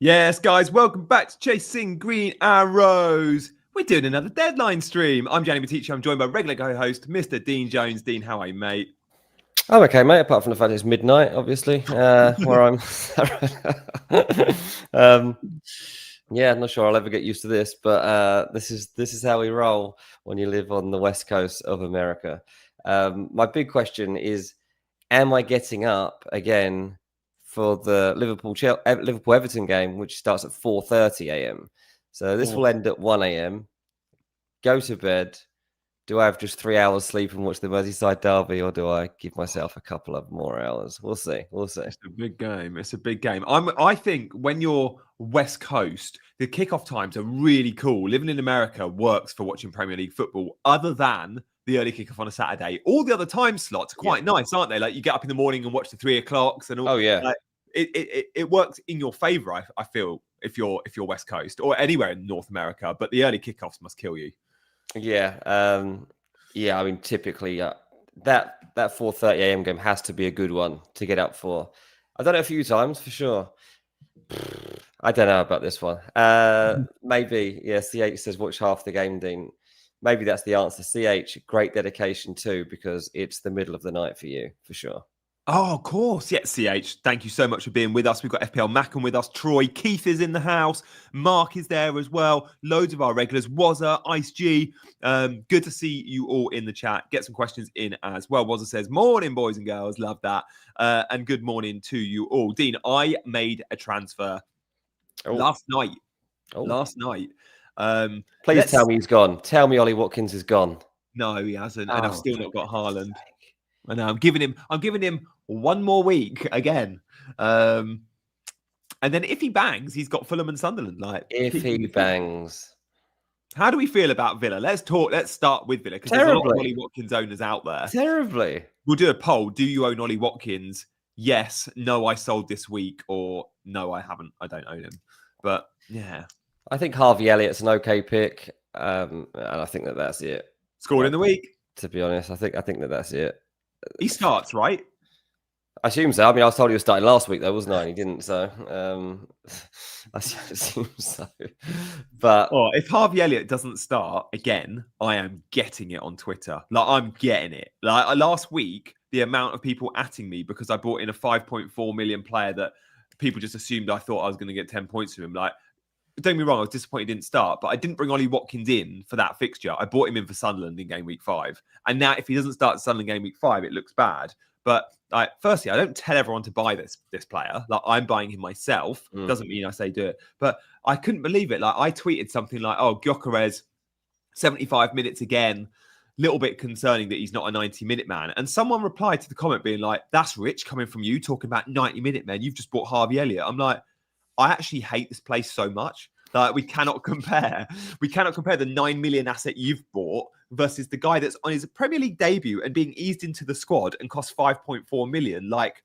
Yes, guys, welcome back to Chasing Green Arrows. We're doing another deadline stream. I'm Gianni Dean. I'm joined by regular co-host, Mr. Dean Jones. Dean, how are you, mate? I'm okay, mate, apart from the fact it's midnight, obviously, where I'm... yeah, I'm not sure I'll ever get used to this, but this is how we roll when you live on the west coast of America. My big question is, am I getting up again for the Liverpool-Everton game, which starts at 4:30 a.m.? So this will end at 1 a.m. Go to bed. Do I have just 3 hours sleep and watch the Merseyside derby, or do I give myself a couple of more hours? We'll see. It's a big game. It's a big game. I think when you're West Coast, the kickoff times are really cool. Living in America works for watching Premier League football, other than the early kickoff on a Saturday. All the other time slots are quite nice, aren't they? Like you get up in the morning and watch the 3 o'clocks and all. Oh yeah. Like, it works in your favor. I feel if you're West Coast or anywhere in North America, but the early kickoffs must kill you. Yeah. I mean, typically that 4:30 a.m. game has to be a good one to get up for. I've done it a few times for sure. I don't know about this one. Maybe, yeah. CH says watch half the game, Dean. Maybe that's the answer. CH, great dedication too, because it's the middle of the night for you, for sure. Oh, of course. Yeah, CH, thank you so much for being with us. We've got FPL Mackham with us. Troy, Keith is in the house. Mark is there as well. Loads of our regulars. Wazza, Ice G. Good to see you all in the chat. Get some questions in as well. Wazza says, morning, boys and girls. Love that. And good morning to you all. Dean, I made a transfer last night. Please tell me he's gone. Tell me Ollie Watkins is gone. No, he hasn't. And I've still not got Haaland. I know. I'm giving him one more week again. And then if he bangs, he's got Fulham and Sunderland. Like if he bangs. How do we feel about Villa? Let's start with Villa, because there's a lot of Ollie Watkins owners out there. Terribly. We'll do a poll. Do you own Ollie Watkins? Yes. No, I sold this week. Or no, I haven't. I don't own him. But yeah. I think Harvey Elliott's an okay pick. And I think that's it. Scored in the week. To be honest, I think that's it. He starts, right? I assume so. I mean, I was told he was starting last week, though, wasn't I? And he didn't, so I assume so. But if Harvey Elliott doesn't start again, I am getting it on Twitter. Like, I'm getting it. Like last week, the amount of people atting me because I brought in a 5.4 million player that people just assumed I thought I was going to get 10 points from him. Like, don't get me wrong, I was disappointed he didn't start, but I didn't bring Ollie Watkins in for that fixture. I brought him in for Sunderland in game week 5. And now if he doesn't start Sunderland game week 5, it looks bad. But firstly, I don't tell everyone to buy this player. Like, I'm buying him myself. Doesn't mean I say do it. But I couldn't believe it. Like, I tweeted something like, oh, Gyökeres, 75 minutes again. Little bit concerning that he's not a 90-minute man. And someone replied to the comment being like, that's rich coming from you talking about 90-minute men. You've just bought Harvey Elliott. I'm like, I actually hate this place so much. Like, we cannot compare. We cannot compare the 9 million asset you've bought versus the guy that's on his Premier League debut and being eased into the squad and cost 5.4 million. Like,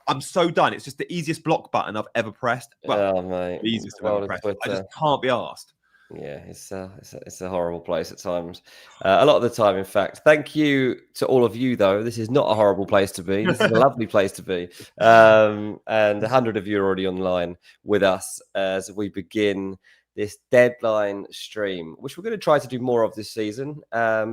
I'm so done. It's just the easiest block button I've ever pressed. Well, mate. The easiest I've ever pressed. I just can't be asked. Yeah, it's a horrible place at times. A lot of the time, in fact. Thank you to all of you, though. This is not a horrible place to be. This is a lovely place to be. And 100 of you are already online with us as we begin this deadline stream, which we're going to try to do more of this season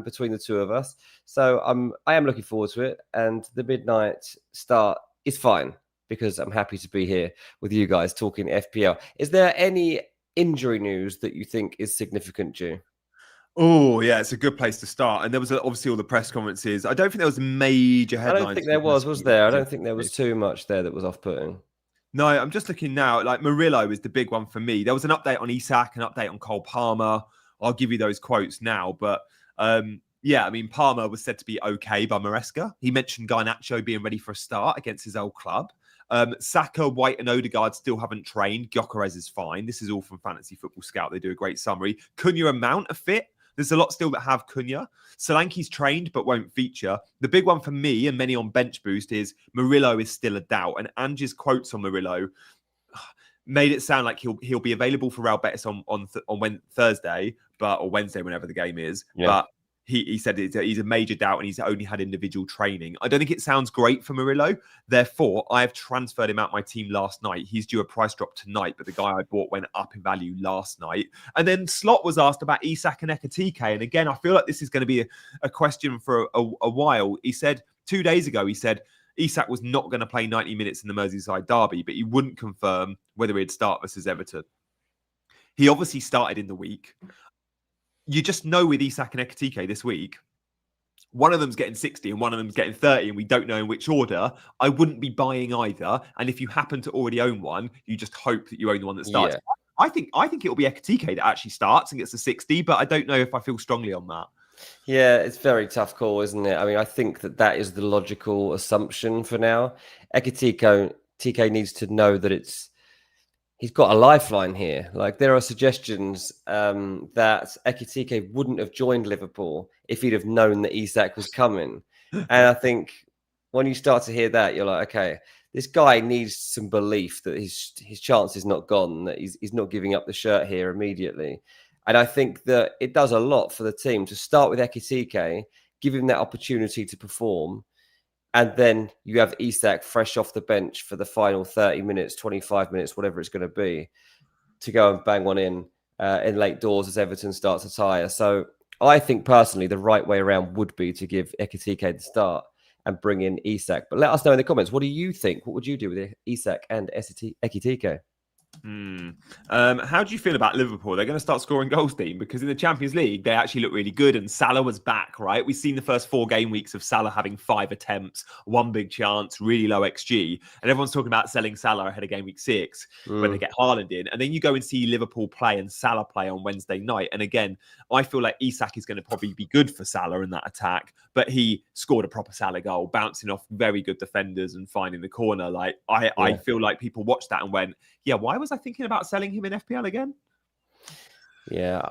between the two of us. So I am looking forward to it. And the midnight start is fine because I'm happy to be here with you guys talking FPL. Is there any injury news that you think is significant, Jew? Oh, yeah, it's a good place to start. And there was obviously all the press conferences. I don't think there was major headlines. I don't think there was there? I don't think there was too much there that was off-putting. No, I'm just looking now. Like, Murillo is the big one for me. There was an update on Isak, an update on Cole Palmer. I'll give you those quotes now. But yeah, I mean, Palmer was said to be okay by Maresca. He mentioned Garnacho being ready for a start against his old club. Saka, White and Odegaard still haven't trained. Gyökeres is fine. This is all from Fantasy Football Scout. They do a great summary. Cunha and Mount are fit. There's a lot still that have Cunha. Solanke's trained but won't feature. The big one for me and many on Bench Boost is Murillo is still a doubt. And Ange's quotes on Murillo made it sound like he'll be available for Real Betis on Thursday, or Wednesday, whenever the game is. Yeah. But he said he's a major doubt and he's only had individual training. I don't think it sounds great for Murillo. Therefore, I have transferred him out my team last night. He's due a price drop tonight, but the guy I bought went up in value last night. And then Slot was asked about Isak and Ekatike. And again, I feel like this is going to be a question for a while. He said 2 days ago, Isak was not going to play 90 minutes in the Merseyside derby, but he wouldn't confirm whether he'd start versus Everton. He obviously started in the week. You just know with Isak and Ekatike this week, one of them's getting 60 and one of them's getting 30, and we don't know in which order. I wouldn't be buying either. And if you happen to already own one, you just hope that you own the one that starts. Yeah. I think it'll be Ekatike that actually starts and gets the 60, but I don't know if I feel strongly on that. Yeah, it's a very tough call, isn't it? I mean, I think that is the logical assumption for now. TK needs to know that he's got a lifeline here. Like, there are suggestions that Ekatike wouldn't have joined Liverpool if he'd have known that Isak was coming. And I think when you start to hear that, you're like, okay, this guy needs some belief that his chance is not gone, that he's not giving up the shirt here immediately. And I think that it does a lot for the team to start with Ekatike, give him that opportunity to perform, and then you have Isak fresh off the bench for the final 30 minutes, 25 minutes, whatever it's going to be, to go and bang one in late doors as Everton starts to tire. So I think personally the right way around would be to give Ekatike the start and bring in Isak. But let us know in the comments, what do you think? What would you do with Isak and Ekatike? How do you feel about Liverpool? They're going to start scoring goals, Dean, because in the Champions League, they actually look really good and Salah was back, right? We've seen the first 4 game weeks of Salah having 5 attempts, 1 big chance, really low XG. And everyone's talking about selling Salah ahead of game week 6 when they get Haaland in. And then you go and see Liverpool play and Salah play on Wednesday night. And again, I feel like Isak is going to probably be good for Salah in that attack, but he scored a proper Salah goal, bouncing off very good defenders and finding the corner. Like, I feel like people watched that and went, yeah, why was I thinking about selling him in FPL again? Yeah,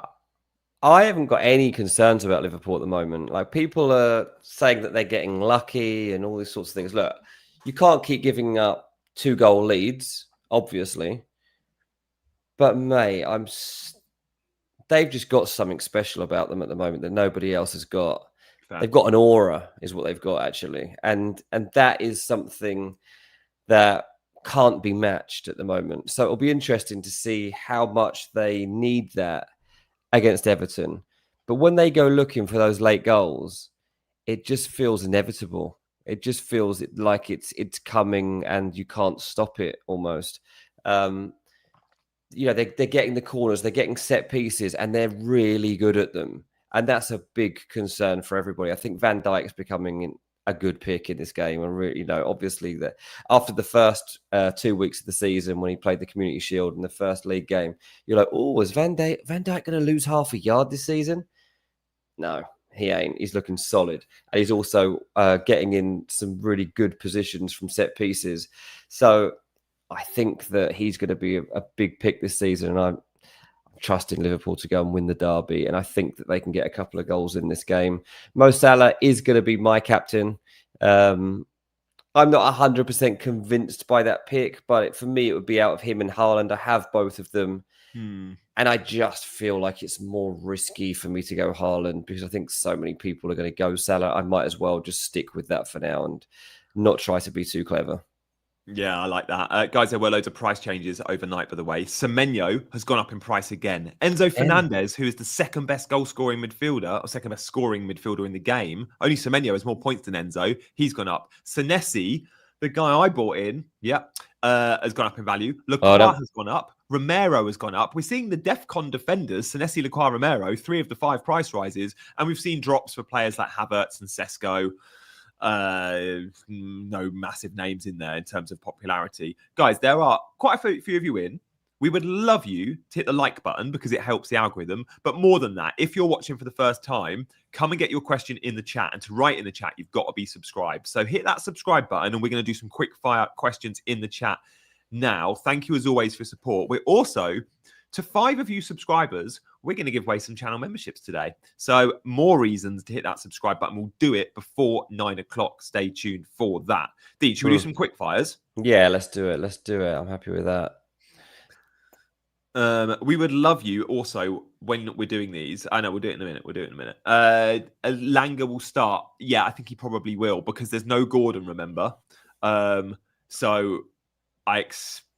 I haven't got any concerns about Liverpool at the moment. Like, people are saying that they're getting lucky and all these sorts of things. Look, you can't keep giving up 2-goal leads, obviously. But mate, they've just got something special about them at the moment that nobody else has got. Fair. They've got an aura, is what they've got, actually. And that is something that can't be matched at the moment. So it'll be interesting to see how much they need that against Everton. But when they go looking for those late goals, it just feels inevitable. It just feels like it's coming and you can't stop it almost. They're getting the corners, they're getting set pieces, and they're really good at them. And that's a big concern for everybody. I think Van Dijk's becoming a good pick in this game. And really, obviously that after the first 2 weeks of the season, when he played the Community Shield in the first league game, you're like, oh, is Van Dijk going to lose half a yard this season? No, he ain't. He's looking solid. And he's also getting in some really good positions from set pieces. So I think that he's going to be a big pick this season. And I'm trusting Liverpool to go and win the derby. And I think that they can get a couple of goals in this game. Mo Salah is going to be my captain. I'm not 100% convinced by that pick, but for me, it would be out of him and Haaland. I have both of them. And I just feel like it's more risky for me to go Haaland because I think so many people are going to go Salah. I might as well just stick with that for now and not try to be too clever. Yeah, I like that. Guys, there were loads of price changes overnight, by the way. Semenyo has gone up in price again. Enzo Fernandez, who is the second best goal scoring midfielder, or second best scoring midfielder in the game. Only Semenyo has more points than Enzo. He's gone up. Senesi, the guy I bought in, has gone up in value. Lacroix has gone up. Romero has gone up. We're seeing the DEFCON defenders, Senesi, Lacroix, Romero, 3 of the 5 price rises. And we've seen drops for players like Havertz and Sesko. No massive names in there in terms of popularity. Guys, there are quite a few of you in. We would love you to hit the like button because it helps the algorithm. But more than that, if you're watching for the first time, come and get your question in the chat. And to write in the chat, you've got to be subscribed. So hit that subscribe button and we're going to do some quick fire questions in the chat now. Thank you as always for support. We're also, to 5 of you subscribers, we're going to give away some channel memberships today. So more reasons to hit that subscribe button. We'll do it before 9 o'clock. Stay tuned for that. Dean, should we do some quick fires? Yeah, let's do it. I'm happy with that. We would love you also when we're doing these. I know we'll do it in a minute. We'll do it in a minute. Langer will start. Yeah, I think he probably will because there's no Gordon, remember? So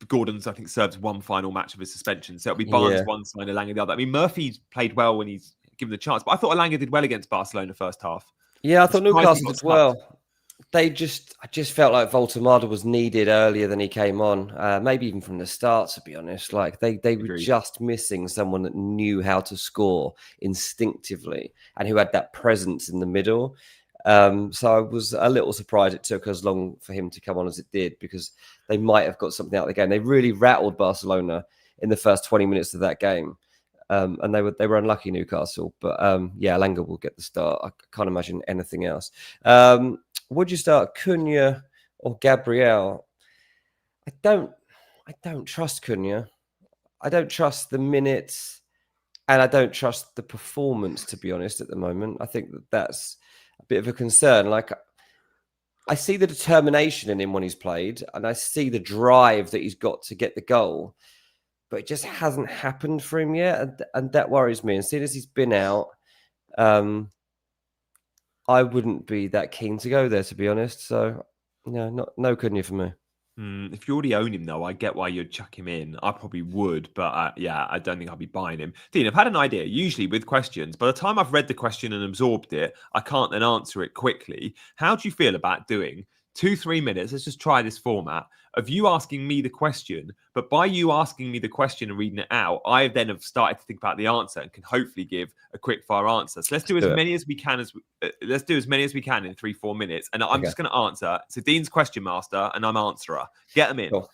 Gordon's, I think, serves one final match of his suspension. So it'll be Barnes one side, Elanga the other. I mean, Murphy's played well when he's given the chance, but I thought Elanga did well against Barcelona first half. Yeah, I thought Newcastle did well. I just felt like Voltemada was needed earlier than he came on. Maybe even from the start, to be honest. Like they were just missing someone that knew how to score instinctively and who had that presence in the middle. So I was a little surprised it took as long for him to come on as it did, because they might have got something out of the game. They really rattled Barcelona in the first 20 minutes of that game. And they were unlucky, Newcastle. But yeah, Langer will get the start. I can't imagine anything else. Would you start Cunha or Gabriel? I don't trust Cunha. I don't trust the minutes, and I don't trust the performance, to be honest, at the moment. I think that's a bit of a concern. Like, I see the determination in him when he's played, and I see the drive that he's got to get the goal, but it just hasn't happened for him yet, and that worries me. And seeing as he's been out, I wouldn't be that keen to go there, to be honest. So, no Cunha for me. If you already own him, though, I get why you'd chuck him in. I probably would, but yeah, I don't think I'd be buying him. Dean, I've had an idea. Usually with questions, by the time I've read the question and absorbed it, I can't then answer it quickly. How do you feel about doing 2-3 minutes? Let's just try this format of you asking me the question, but by you asking me the question and reading it out, I then have started to think about the answer and can hopefully give a quick fire answer. So let's do as many as we can let's do as many as we can in 3-4 minutes. And I'm just going to answer. So Dean's question master and I'm answerer. Get them in. Cool.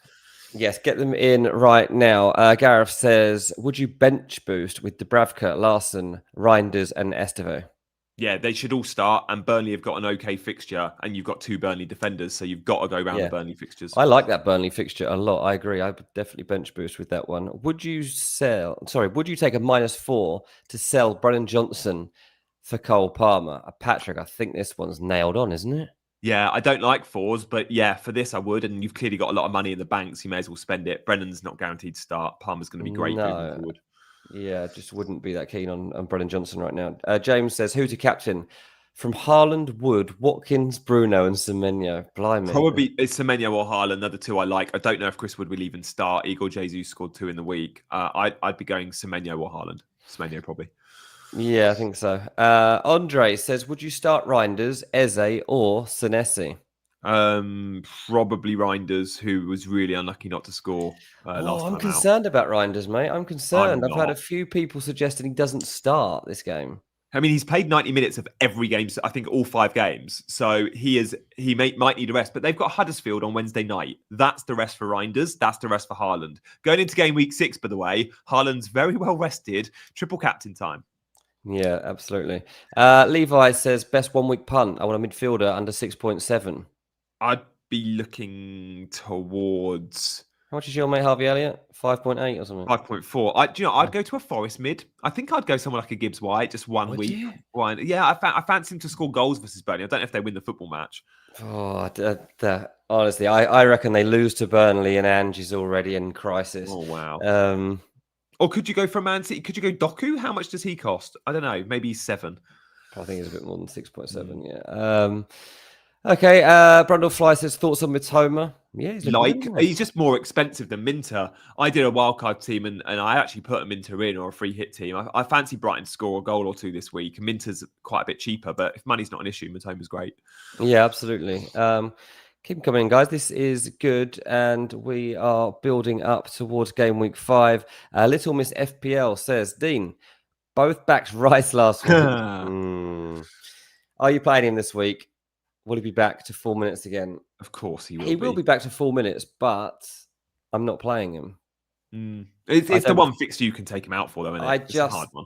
Yes, get them in right now. Gareth says, would you bench boost with Dubravka, Larson, Reinders and Esteve? Yeah, they should all start, and Burnley have got an okay fixture, and you've got 2 Burnley defenders, so you've got to go around the Burnley fixtures. I like that Burnley fixture a lot. I agree. I would definitely bench boost with that one. Would you take a -4 to sell Brennan Johnson for Cole Palmer? Patrick, I think this one's nailed on, isn't it? Yeah, I don't like 4s, but yeah, for this I would, and you've clearly got a lot of money in the bank, so you may as well spend it. Brennan's not guaranteed to start. Palmer's going to be great moving forward. Yeah, just wouldn't be that keen on Brennan Johnson right now. James says, who to captain? From Haaland, Wood, Watkins, Bruno, and Semenyo. Blimey. Probably it's Semenyo or Haaland, the 2 I like. I don't know if Chris Wood will even start. Igor Jesus scored 2 in the week. I'd be going Semenyo or Haaland. Semenyo probably. Yeah, I think so. Andre says, would you start Reinders, Eze, or Senesi? Probably Reinders, who was really unlucky not to score last time. I'm concerned about Reinders, mate. I'm concerned. I've had a few people suggesting he doesn't start this game. I mean, he's played 90 minutes of every game, I think all 5 games. So he might need a rest, but they've got Huddersfield on Wednesday night. That's the rest for Reinders. That's the rest for Haaland. Going into game week 6, by the way, Haaland's very well rested. Triple captain time. Yeah, absolutely. Levi says, best 1 week punt. I want a midfielder under 6.7. I'd be looking towards... How much is your mate Harvey Elliott? 5.8 or something? 5.4. I'd go to a Forest mid. I think I'd go somewhere like a Gibbs White, just 1 week. Yeah, I fancy him to score goals versus Burnley. I don't know if they win the football match. Honestly, I reckon they lose to Burnley and Angie's already in crisis. Oh, wow. Or could you go for Man City? Could you go Doku? How much does he cost? I don't know. Maybe 7. I think it's a bit more than 6.7, yeah. Okay, Brundle Fly says, thoughts on Mitoma? Yeah, he's just more expensive than Minter. I did a wildcard team and I actually put a Minter in, or a free hit team. I fancy Brighton to score a goal or 2 this week. Minter's quite a bit cheaper, but if money's not an issue, Mitoma's great. Yeah, absolutely. Keep coming in, guys. This is good, and we are building up towards game week 5. Little Miss FPL says, Dean, both backs Rice last week. Are you playing him this week? Will he be back to 4 minutes again? Of course he will. He will be back to 4 minutes, but I'm not playing him. It's the one fixture you can take him out for, though, isn't it? It's a hard one.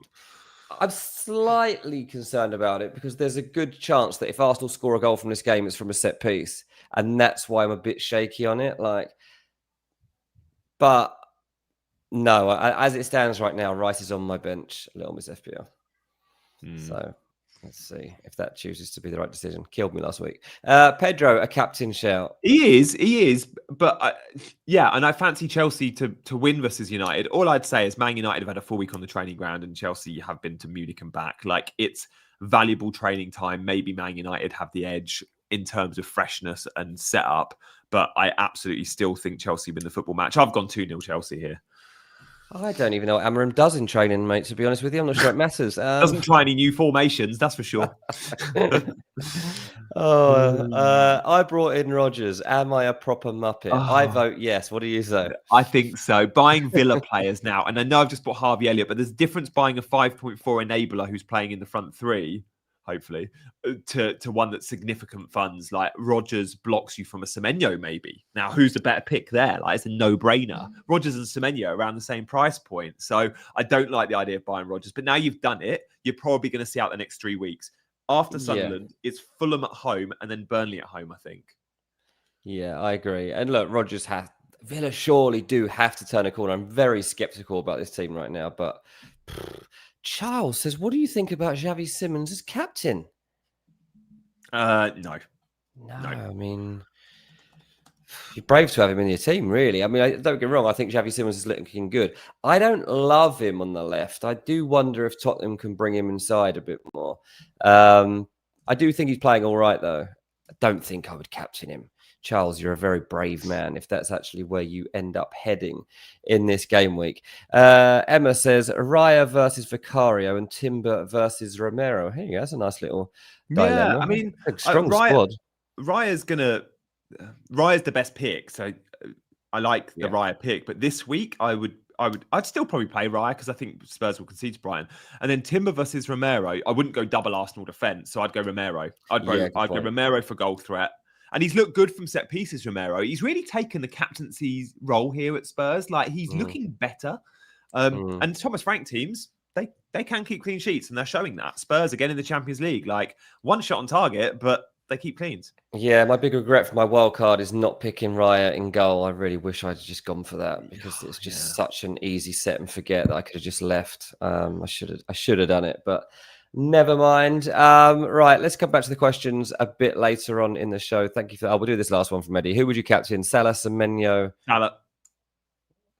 I'm slightly concerned about it because there's a good chance that if Arsenal score a goal from this game, it's from a set piece, and that's why I'm a bit shaky on it. But no, as it stands right now, Rice is on my bench. Little Miss FPL. So Let's see if that chooses to be the right decision. Killed me last week. Pedro, a captain shout. He is. But and I fancy Chelsea to win versus United. All I'd say is Man United have had a full week on the training ground, and Chelsea have been to Munich and back. Like, it's valuable training time. Maybe Man United have the edge in terms of freshness and setup, but I absolutely still think Chelsea win the football match. I've gone 2-0 Chelsea here. I don't even know what Amarim does in training, mate, to be honest with you. I'm not sure it matters. Doesn't try any new formations, that's for sure. I brought in Rodgers. Am I a proper muppet? I vote yes. What do you say? I think so. Buying Villa players now, and I know I've just bought Harvey Elliott, but there's a difference buying a 5.4 enabler who's playing in the front three, hopefully, to one that's significant funds. Like Rodgers blocks you from a Semenyo, maybe. Now, who's the better pick there? Like, it's a no-brainer. Rodgers and Semenyo are around the same price point. So I don't like the idea of buying Rodgers. But now you've done it, you're probably going to see out the next 3 weeks. After Sunderland, it's Fulham at home and then Burnley at home, I think. Yeah, I agree. And look, Villa surely do have to turn a corner. I'm very skeptical about this team right now, but Charles says, what do you think about Xavi Simons as captain? No. I mean, you're brave to have him in your team, really. I mean, don't get me wrong. I think Xavi Simons is looking good. I don't love him on the left. I do wonder if Tottenham can bring him inside a bit more. I do think he's playing all right, though. I don't think I would captain him. Charles, you're a very brave man if that's actually where you end up heading in this game week. Emma says, Raya versus Vicario and Timber versus Romero. Hey, that's a nice little dilemma. Yeah, I mean, strong squad. Raya's the best pick, so I like the Raya pick. But this week, I'd still probably play Raya because I think Spurs will concede to Brighton. And then Timber versus Romero, I wouldn't go double Arsenal defence, so I'd go Romero. I'd go Romero for goal threat. And he's looked good from set pieces, Romero. He's really taken the captaincy role here at Spurs. Like, he's looking better. And Thomas Frank teams, they can keep clean sheets, and they're showing that. Spurs, again, in the Champions League, like, one shot on target, but they keep cleans. Yeah, my big regret for my wild card is not picking Raya in goal. I really wish I'd just gone for that because it's just such an easy set and forget that I could have just left. I should have done it, but never mind. Right, let's come back to the questions a bit later on in the show. Thank you for that. We'll do this last one from Eddie. Who would you captain? Salah, Semenyo? Salah.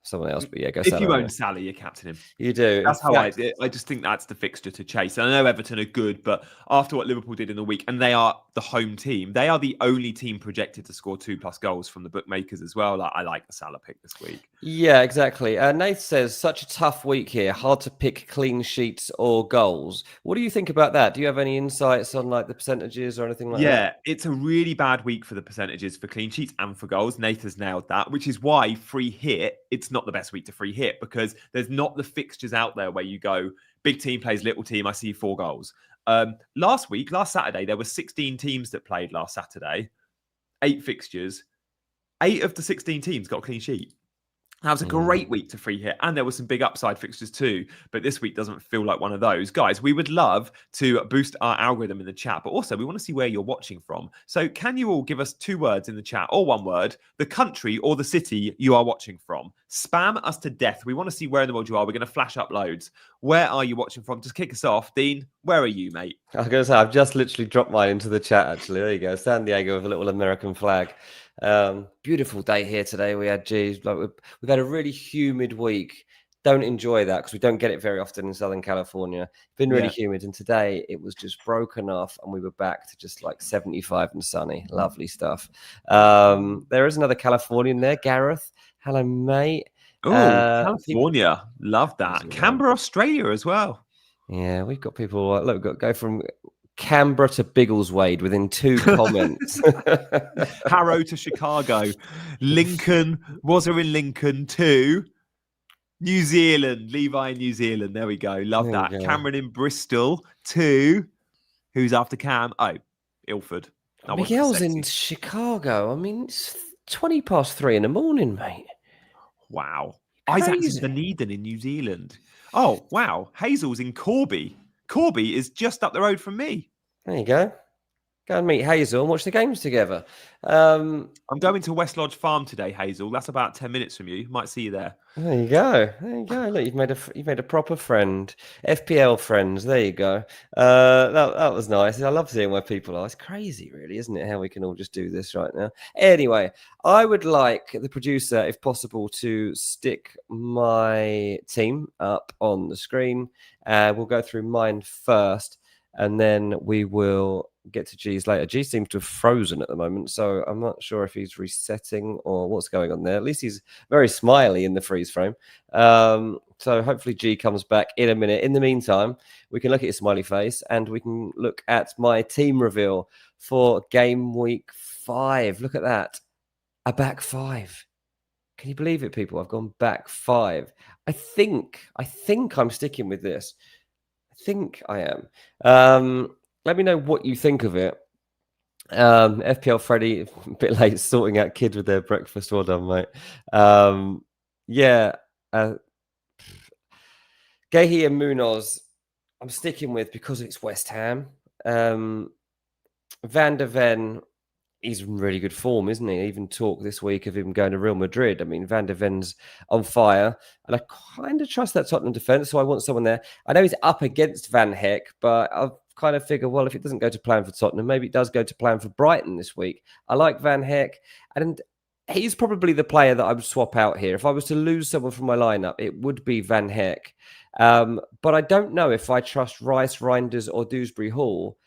Someone else, but yeah, go if Salah. You own Salah, you captain him. You do. That's how I just think that's the fixture to chase. And I know Everton are good, but after what Liverpool did in the week, and they are the home team, they are the only team projected to score 2+ goals from the bookmakers as well. I like the Salah pick this week. Yeah, exactly. Nath says, such a tough week here. Hard to pick clean sheets or goals. What do you think about that? Do you have any insights on like the percentages or anything like that? Yeah, it's a really bad week for the percentages for clean sheets and for goals. Nath has nailed that, which is why free hit, it's not the best week to free hit because there's not the fixtures out there where you go, big team plays little team, I see 4 goals. Last Saturday, there were 16 teams that played last Saturday, 8 fixtures. 8 of the 16 teams got a clean sheet. That was a great week to free hit. And there were some big upside fixtures too. But this week doesn't feel like one of those. Guys, we would love to boost our algorithm in the chat. But also, we want to see where you're watching from. So can you all give us 2 words in the chat or 1 word, the country or the city you are watching from? Spam us to death. We want to see where in the world you are. We're going to flash up loads. Where are you watching from? Just kick us off. Dean, where are you, mate? I was going to say, I've just literally dropped mine into the chat, actually. There you go. San Diego with a little American flag. Beautiful day here today. We've had a really humid week. Don't enjoy that because we don't get it very often in Southern California. It's been really humid, and today it was just broken off, and we were back to just like 75 and sunny. Lovely stuff. There is another Californian there, Gareth. Hello, mate. Oh, California, love that. Canberra, Australia as well. Yeah, we've got people. Look, we've got to go from Canberra to Biggleswade within 2 comments. Harrow to Chicago. Lincoln, was there in Lincoln to New Zealand. Levi in New Zealand. There we go. Love that. Cameron in Bristol to who's after Cam? Oh, Ilford. Miguel's in Chicago. I mean, it's 3:20 in the morning, mate. Wow. Isaac's in Dunedin in New Zealand. Oh, wow. Hazel's in Corby. Corby is just up the road from me. There you go. Go and meet Hazel and watch the games together. I'm going to West Lodge Farm today, Hazel. That's about 10 minutes from you. Might see you there. There you go. There you go. Look, you've made a proper friend. FPL friends. There you go. That was nice. I love seeing where people are. It's crazy, really, isn't it? How we can all just do this right now. Anyway, I would like the producer, if possible, to stick my team up on the screen. We'll go through mine first, and then we will get to G's later. G seems to have frozen at the moment, so I'm not sure if he's resetting or what's going on there. At least he's very smiley in the freeze frame. So hopefully G comes back in a minute. In the meantime, we can look at his smiley face and we can look at my team reveal for game week 5. Look at that. A back 5. Can you believe it, people? I've gone back 5. I think I'm sticking with this. I think I am. Let me know what you think of it. FPL Freddy, a bit late sorting out kids with their breakfast. Well done, mate. Yeah. Gehi and Munoz, I'm sticking with because it's West Ham. Van der Ven, he's in really good form, isn't he? Even talk this week of him going to Real Madrid. I mean, Van der Ven's on fire, and I kind of trust that Tottenham defence, so I want someone there. I know he's up against Van Heck, but I've kind of figured, well, if it doesn't go to plan for Tottenham, maybe it does go to plan for Brighton this week. I like Van Heck, and he's probably the player that I would swap out here. If I was to lose someone from my lineup, it would be Van Heck. But I don't know if I trust Rice, Reinders, or Dewsbury Hall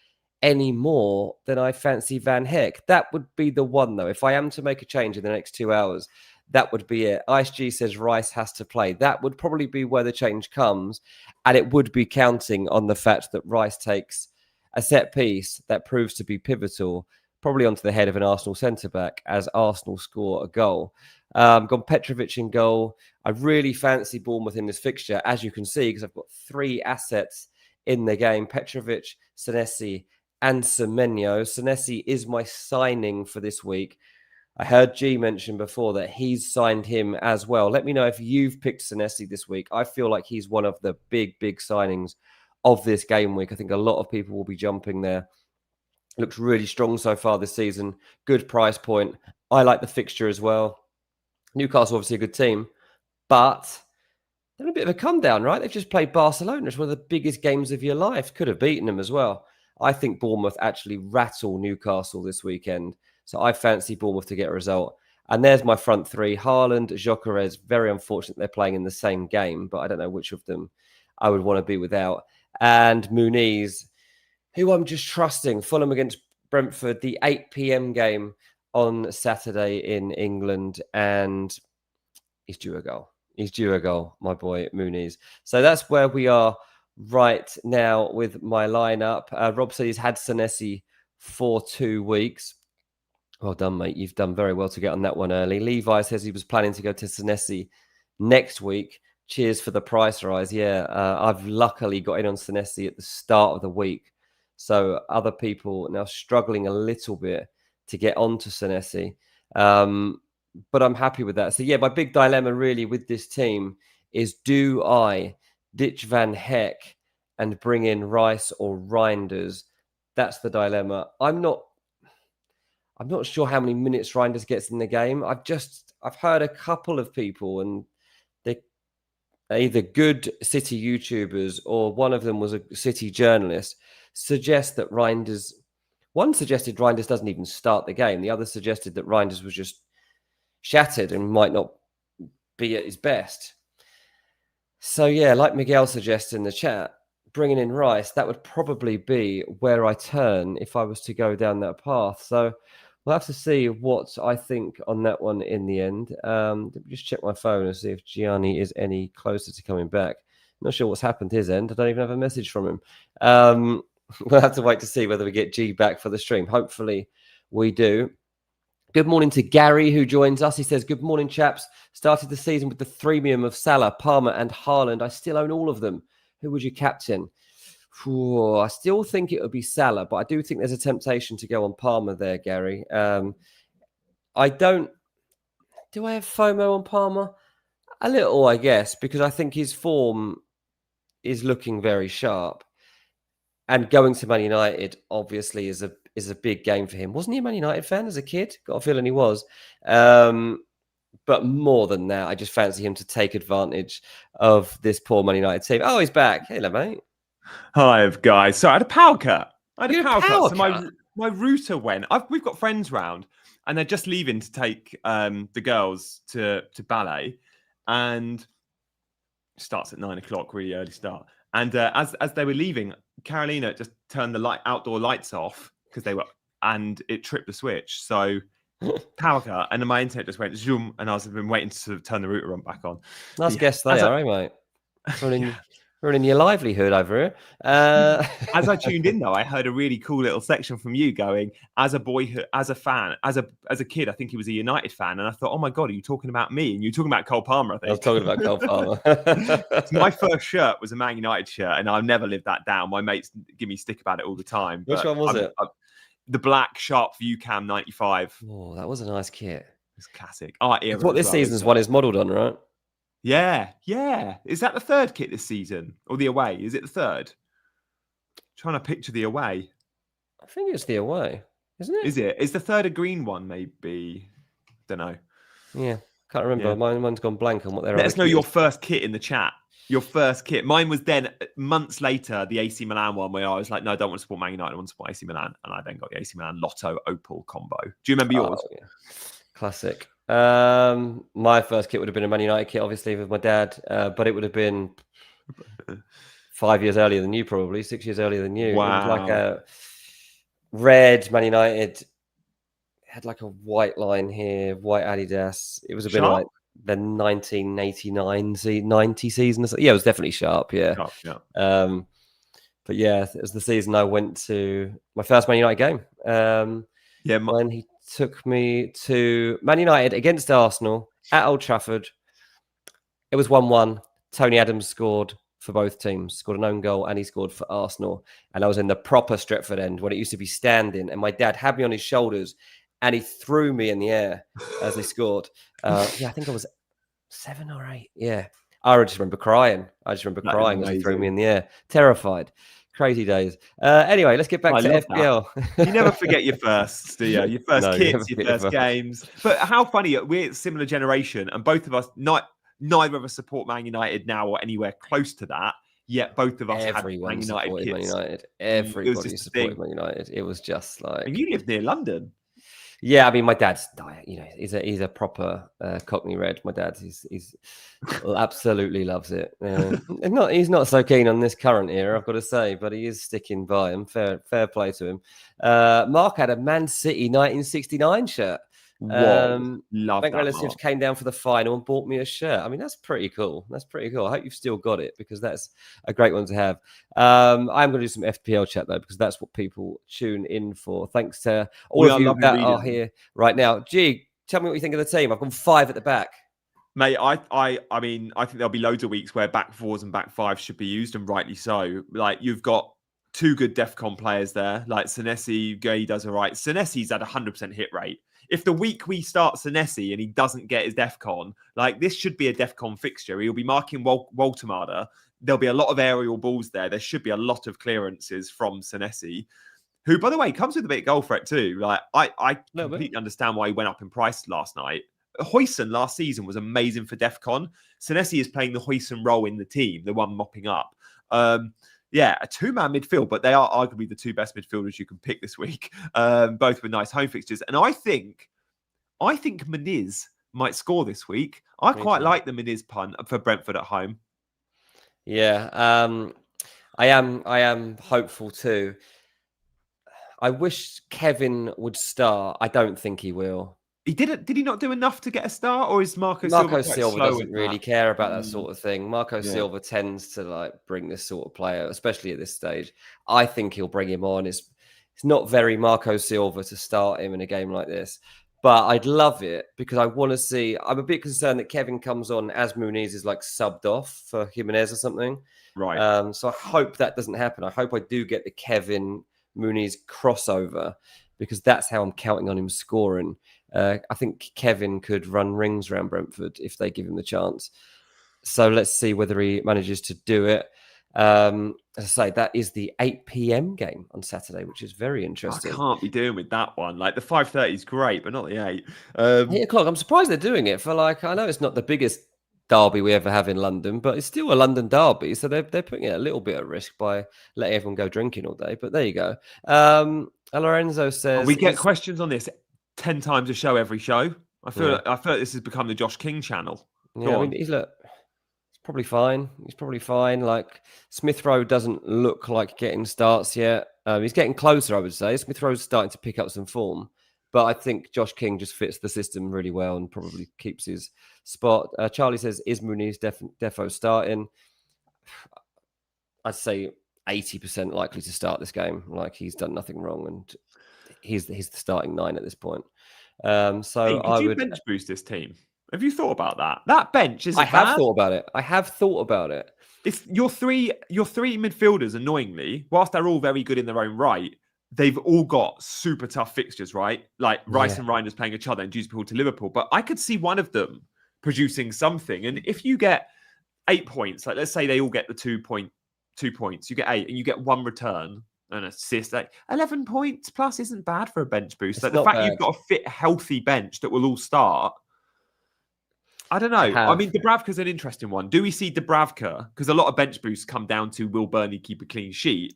any more than I fancy Van Heck. That would be the one, though. If I am to make a change in the next 2 hours, that would be it. IceG says Rice has to play. That would probably be where the change comes, and it would be counting on the fact that Rice takes a set piece that proves to be pivotal, probably onto the head of an Arsenal centre-back as Arsenal score a goal. Gone Petrovic in goal. I really fancy Bournemouth in this fixture, as you can see, because I've got 3 assets in the game. Petrovic, Senesi, and Semenyo. Senesi is my signing for this week. I heard G mention before that he's signed him as well. Let me know if you've picked Senesi this week. I feel like he's one of the big signings of this game week. I think a lot of people will be jumping there. Looks really strong so far this season. Good price point. I like the fixture as well. Newcastle, obviously a good team, but they're a bit of a come down, right? They've just played Barcelona. It's one of the biggest games of your life. Could have beaten them as well. I think Bournemouth actually rattle Newcastle this weekend. So I fancy Bournemouth to get a result. And there's my front 3. Haaland, Gyökeres. Very unfortunate they're playing in the same game, but I don't know which of them I would want to be without. And Muniz, who I'm just trusting. Fulham against Brentford, the 8 p.m. game on Saturday in England. And he's due a goal. He's due a goal, my boy Muniz. So that's where we are right now with my lineup. Rob said he's had Senesi for 2 weeks. Well done, mate. You've done very well to get on that one early. Levi says he was planning to go to Senesi next week. Cheers for the price rise. Yeah, I've luckily got in on Senesi at the start of the week. So other people now struggling a little bit to get onto Senesi. But I'm happy with that. So yeah, my big dilemma really with this team is, do I ditch Van Heck and bring in Rice or Reinders? That's the dilemma. I'm not sure how many minutes Reinders gets in the game. I've heard a couple of people, and they're either good City YouTubers or one of them was a City journalist, suggest that Reinders. One suggested Reinders doesn't even start the game. The other suggested that Reinders was just shattered and might not be at his best. So yeah, like Miguel suggests in the chat, bringing in Rice, that would probably be where I turn if I was to go down that path. So we'll have to see what I think on that one in the end. Let me just check my phone and see if Gianni is any closer to coming back. Not sure what's happened his end. I don't even have a message from him. We'll have to wait to see whether we get G back for the stream. Hopefully we do. Good morning to Gary, who joins us. He says, good morning, chaps. Started the season with the threemium of Salah, Palmer, and Haaland. I still own all of them. Who would you captain? I still think it would be Salah, but I do think there's a temptation to go on Palmer there, Gary. I don't... Do I have FOMO on Palmer? A little, I guess, because I think his form is looking very sharp. And going to Man United, obviously, is is a big game for him. Wasn't he a Man United fan as a kid? Got a feeling he was. But more than that, I just fancy him to take advantage of this poor Man United team. Oh, he's back. Hello, mate. Hi, guys. So I had a power cut. You had a power So cut? my router went. We've got friends round, and they're just leaving to take the girls to ballet, and starts at 9 o'clock. Really early start. And as they were leaving, Carolina just turned the outdoor lights off because and it tripped the switch. So power cut, and then my internet just went zoom, and I've been waiting to sort of turn the router on back on. Nice guess they are, mate. Ruining your livelihood over here. As I tuned in, though, I heard a really cool little section from you going, as a boyhood, as a fan, as a kid, I think he was a United fan. And I thought, oh my God, are you talking about me? And you're talking about Cole Palmer, I think. I was talking about Cole Palmer. So my first shirt was a Man United shirt, and I've never lived that down. My mates give me stick about it all the time. Which one was it? The black sharp view cam 95. Oh, that was a nice kit. It's classic. Art era. It's what this season's one is modelled on, right? Yeah. Is that the third kit this season? Or the away? Is it the third? Trying to picture the away. I think it's the away, isn't it? Is it? Is the third a green one, maybe? Don't know. Yeah. Can't remember. Yeah. Mine's gone blank on what they're. Let us know your first kit in the chat. Your first kit. Mine was then months later, the AC Milan one, where I was like, no, I don't want to support Man United. I want to support AC Milan. And I then got the AC Milan Lotto Opal combo. Do you remember yours? Oh, yeah. Classic. My first kit would have been a Man United kit, obviously, with my dad, but it would have been 5 years earlier than you, probably 6 years earlier than you. Wow. It was like a red Man United. It had like a white line here, white Adidas. It was a bit like the 1989 90 season. Yeah, it was definitely sharp. Yeah. Sharp, yeah. But yeah, it was the season I went to my first Man United game. When he took me to Man United against Arsenal at Old Trafford. It was 1-1. Tony Adams scored for both teams, scored an own goal, and he scored for Arsenal. And I was in the proper Stretford end when it used to be standing, and my dad had me on his shoulders and he threw me in the air as they scored. I think I was 7 or 8. Yeah. I just remember crying. As he threw me in the air. Terrified. Crazy days. Anyway, let's get back to FPL. You never forget your firsts, do you? Your first kits, your first games. But how funny, we're a similar generation, and both of us, neither of us support Man United now or anywhere close to that, yet both of us had Man United kits. Man United. Everybody supported Man United. It was just like... And you lived near London. Yeah, I mean, my dad's, he's a proper Cockney Red. My dad, he's absolutely loves it. He's not so keen on this current era, I've got to say, but he is sticking by him. Fair play to him. Mark had a Man City 1969 shirt. Love Bank that. Relatives came down for the final and bought me a shirt. I mean, that's pretty cool. I hope you've still got it because that's a great one to have. I'm going to do some FPL chat though because that's what people tune in for. Thanks to all of you that are here right now. G, tell me what you think of the team. I've gone 5 at the back. Mate, I mean, I think there'll be loads of weeks where back 4s and back 5s should be used, and rightly so. Like, you've got 2 good DEFCON players there. Like, Senesi, Gay does all right. Senesi's at 100% hit rate. If the week we start Senesi and he doesn't get his DEFCON, like, this should be a DEFCON fixture. He'll be marking Waltermada. There'll be a lot of aerial balls there. There should be a lot of clearances from Senesi, who, by the way, comes with a bit of goal threat too. Like, I completely understand why he went up in price last night. Hoyson last season was amazing for DEFCON. Senesi is playing the Hoyson role in the team, the one mopping up. Yeah, a 2-man midfield, but they are arguably the 2 best midfielders you can pick this week. Both with nice home fixtures. And I think Muniz might score this week. I quite like the Muniz punt for Brentford at home. Yeah, I am hopeful too. I wish Kevin would start. I don't think he will. Did he not do enough to get a start, or is Marco Silva doesn't really care about that sort of thing? Marco Silva tends to like bring this sort of player, especially at this stage. I think he'll bring him on. It's not very Marco Silva to start him in a game like this, but I'd love it because I want to see. I'm a bit concerned that Kevin comes on as Muniz is like subbed off for Jimenez or something. Right. So I hope that doesn't happen. I hope I do get the Kevin Muniz crossover because that's how I'm counting on him scoring. I think Kevin could run rings around Brentford if they give him the chance. So let's see whether he manages to do it. As I say, that is the 8 p.m. game on Saturday, which is very I interesting. can't be doing with that one. Like the 5:30 is great, but not the 8. 8 o'clock. I'm surprised they're doing it for like. I know it's not the biggest derby we ever have in London, but it's still a London derby, so they're putting it a little bit at risk by letting everyone go drinking all day. But there you go. Lorenzo says we get questions on this 10 times a show every show. I feel Yeah. like this has become the Josh King channel. Yeah, I mean, he's probably fine. He's probably fine. Like Smith Rowe doesn't look like getting starts yet. He's getting closer, I would say. Smith Rowe's starting to pick up some form, but I think Josh King just fits the system really well and probably keeps his spot. Charlie says, "Is Muniz defo starting?" I'd say 80% likely to start this game. Like he's done nothing wrong, and he's the starting 9 at this point. So hey, could you bench boost this team? Have you thought about that? That bench isn't I have bad. thought about it. I have thought about it. It's your three midfielders, annoyingly, whilst they're all very good in their own right, they've all got super tough fixtures, right? Like Rice and Reinders playing each other and Dewsbury to Liverpool. But I could see one of them producing something. And if you get 8 points, like let's say they all get the 2 points, you get 8 and you get 1 return and assist, like 11 points plus isn't bad for a bench boost. Like the fact you've got a fit, healthy bench that will all start. I don't know. I mean, Dubravka's an interesting one. Do we see Dubravka? Because a lot of bench boosts come down to will Burnley keep a clean sheet?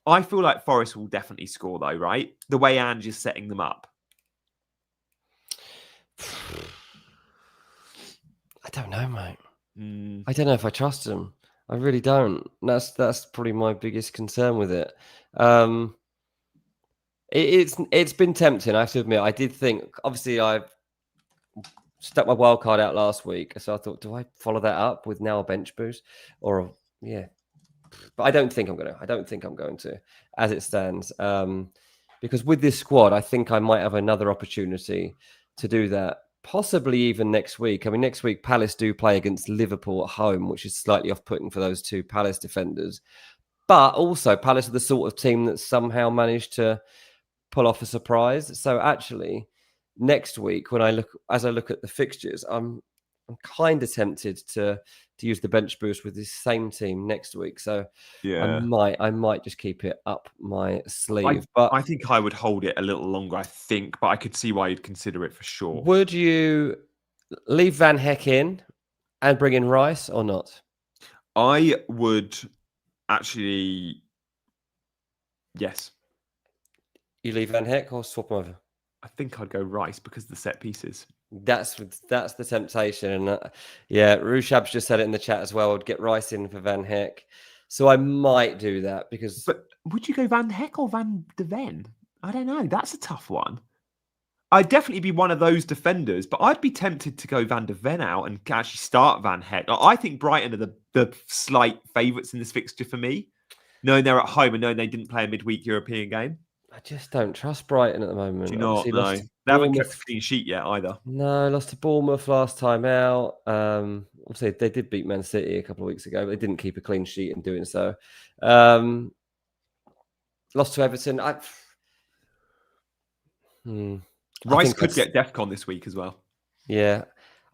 I feel like Forest will definitely score, though, right? The way Ange is setting them up. I don't know, mate. I don't know if I trust him. I really don't. That's probably my biggest concern with it. It's been tempting, I have to admit. I did think, obviously, I've stuck my wild card out last week, so I thought, do I follow that up with now a bench boost? But I don't think I'm going to. I don't think I'm going to, as it stands. Because with this squad, I think I might have another opportunity to do that, possibly even next week. I mean, next week, Palace do play against Liverpool at home, which is slightly off-putting for those two Palace defenders. But also, Palace are the sort of team that somehow managed to pull off a surprise. So actually, next week, when I look at the fixtures, I'm kind of tempted to use the bench boost with this same team next week. So yeah, I might just keep it up my sleeve. But I think I would hold it a little longer. I think, but I could see why you'd consider it for sure. Would you leave Van Heck in and bring in Rice or not? I would actually. Yes. You leave Van Heck or swap him over? I think I'd go Rice because of the set pieces. That's the temptation. And Rushab's just said it in the chat as well. I'd get Rice in for Van Heck. So I might do that because... But would you go Van Heck or Van de Ven? I don't know. That's a tough one. I'd definitely be one of those defenders, but I'd be tempted to go Van de Ven out and actually start Van Heck. I think Brighton are the slight favourites in this fixture for me, knowing they're at home and knowing they didn't play a midweek European game. I just don't trust Brighton at the moment. Do you not? No. They haven't kept a clean sheet yet either. No, lost to Bournemouth last time out. Obviously, they did beat Man City a couple of weeks ago, but they didn't keep a clean sheet in doing so. Lost to Everton. Rice could get DEFCON this week as well. Yeah.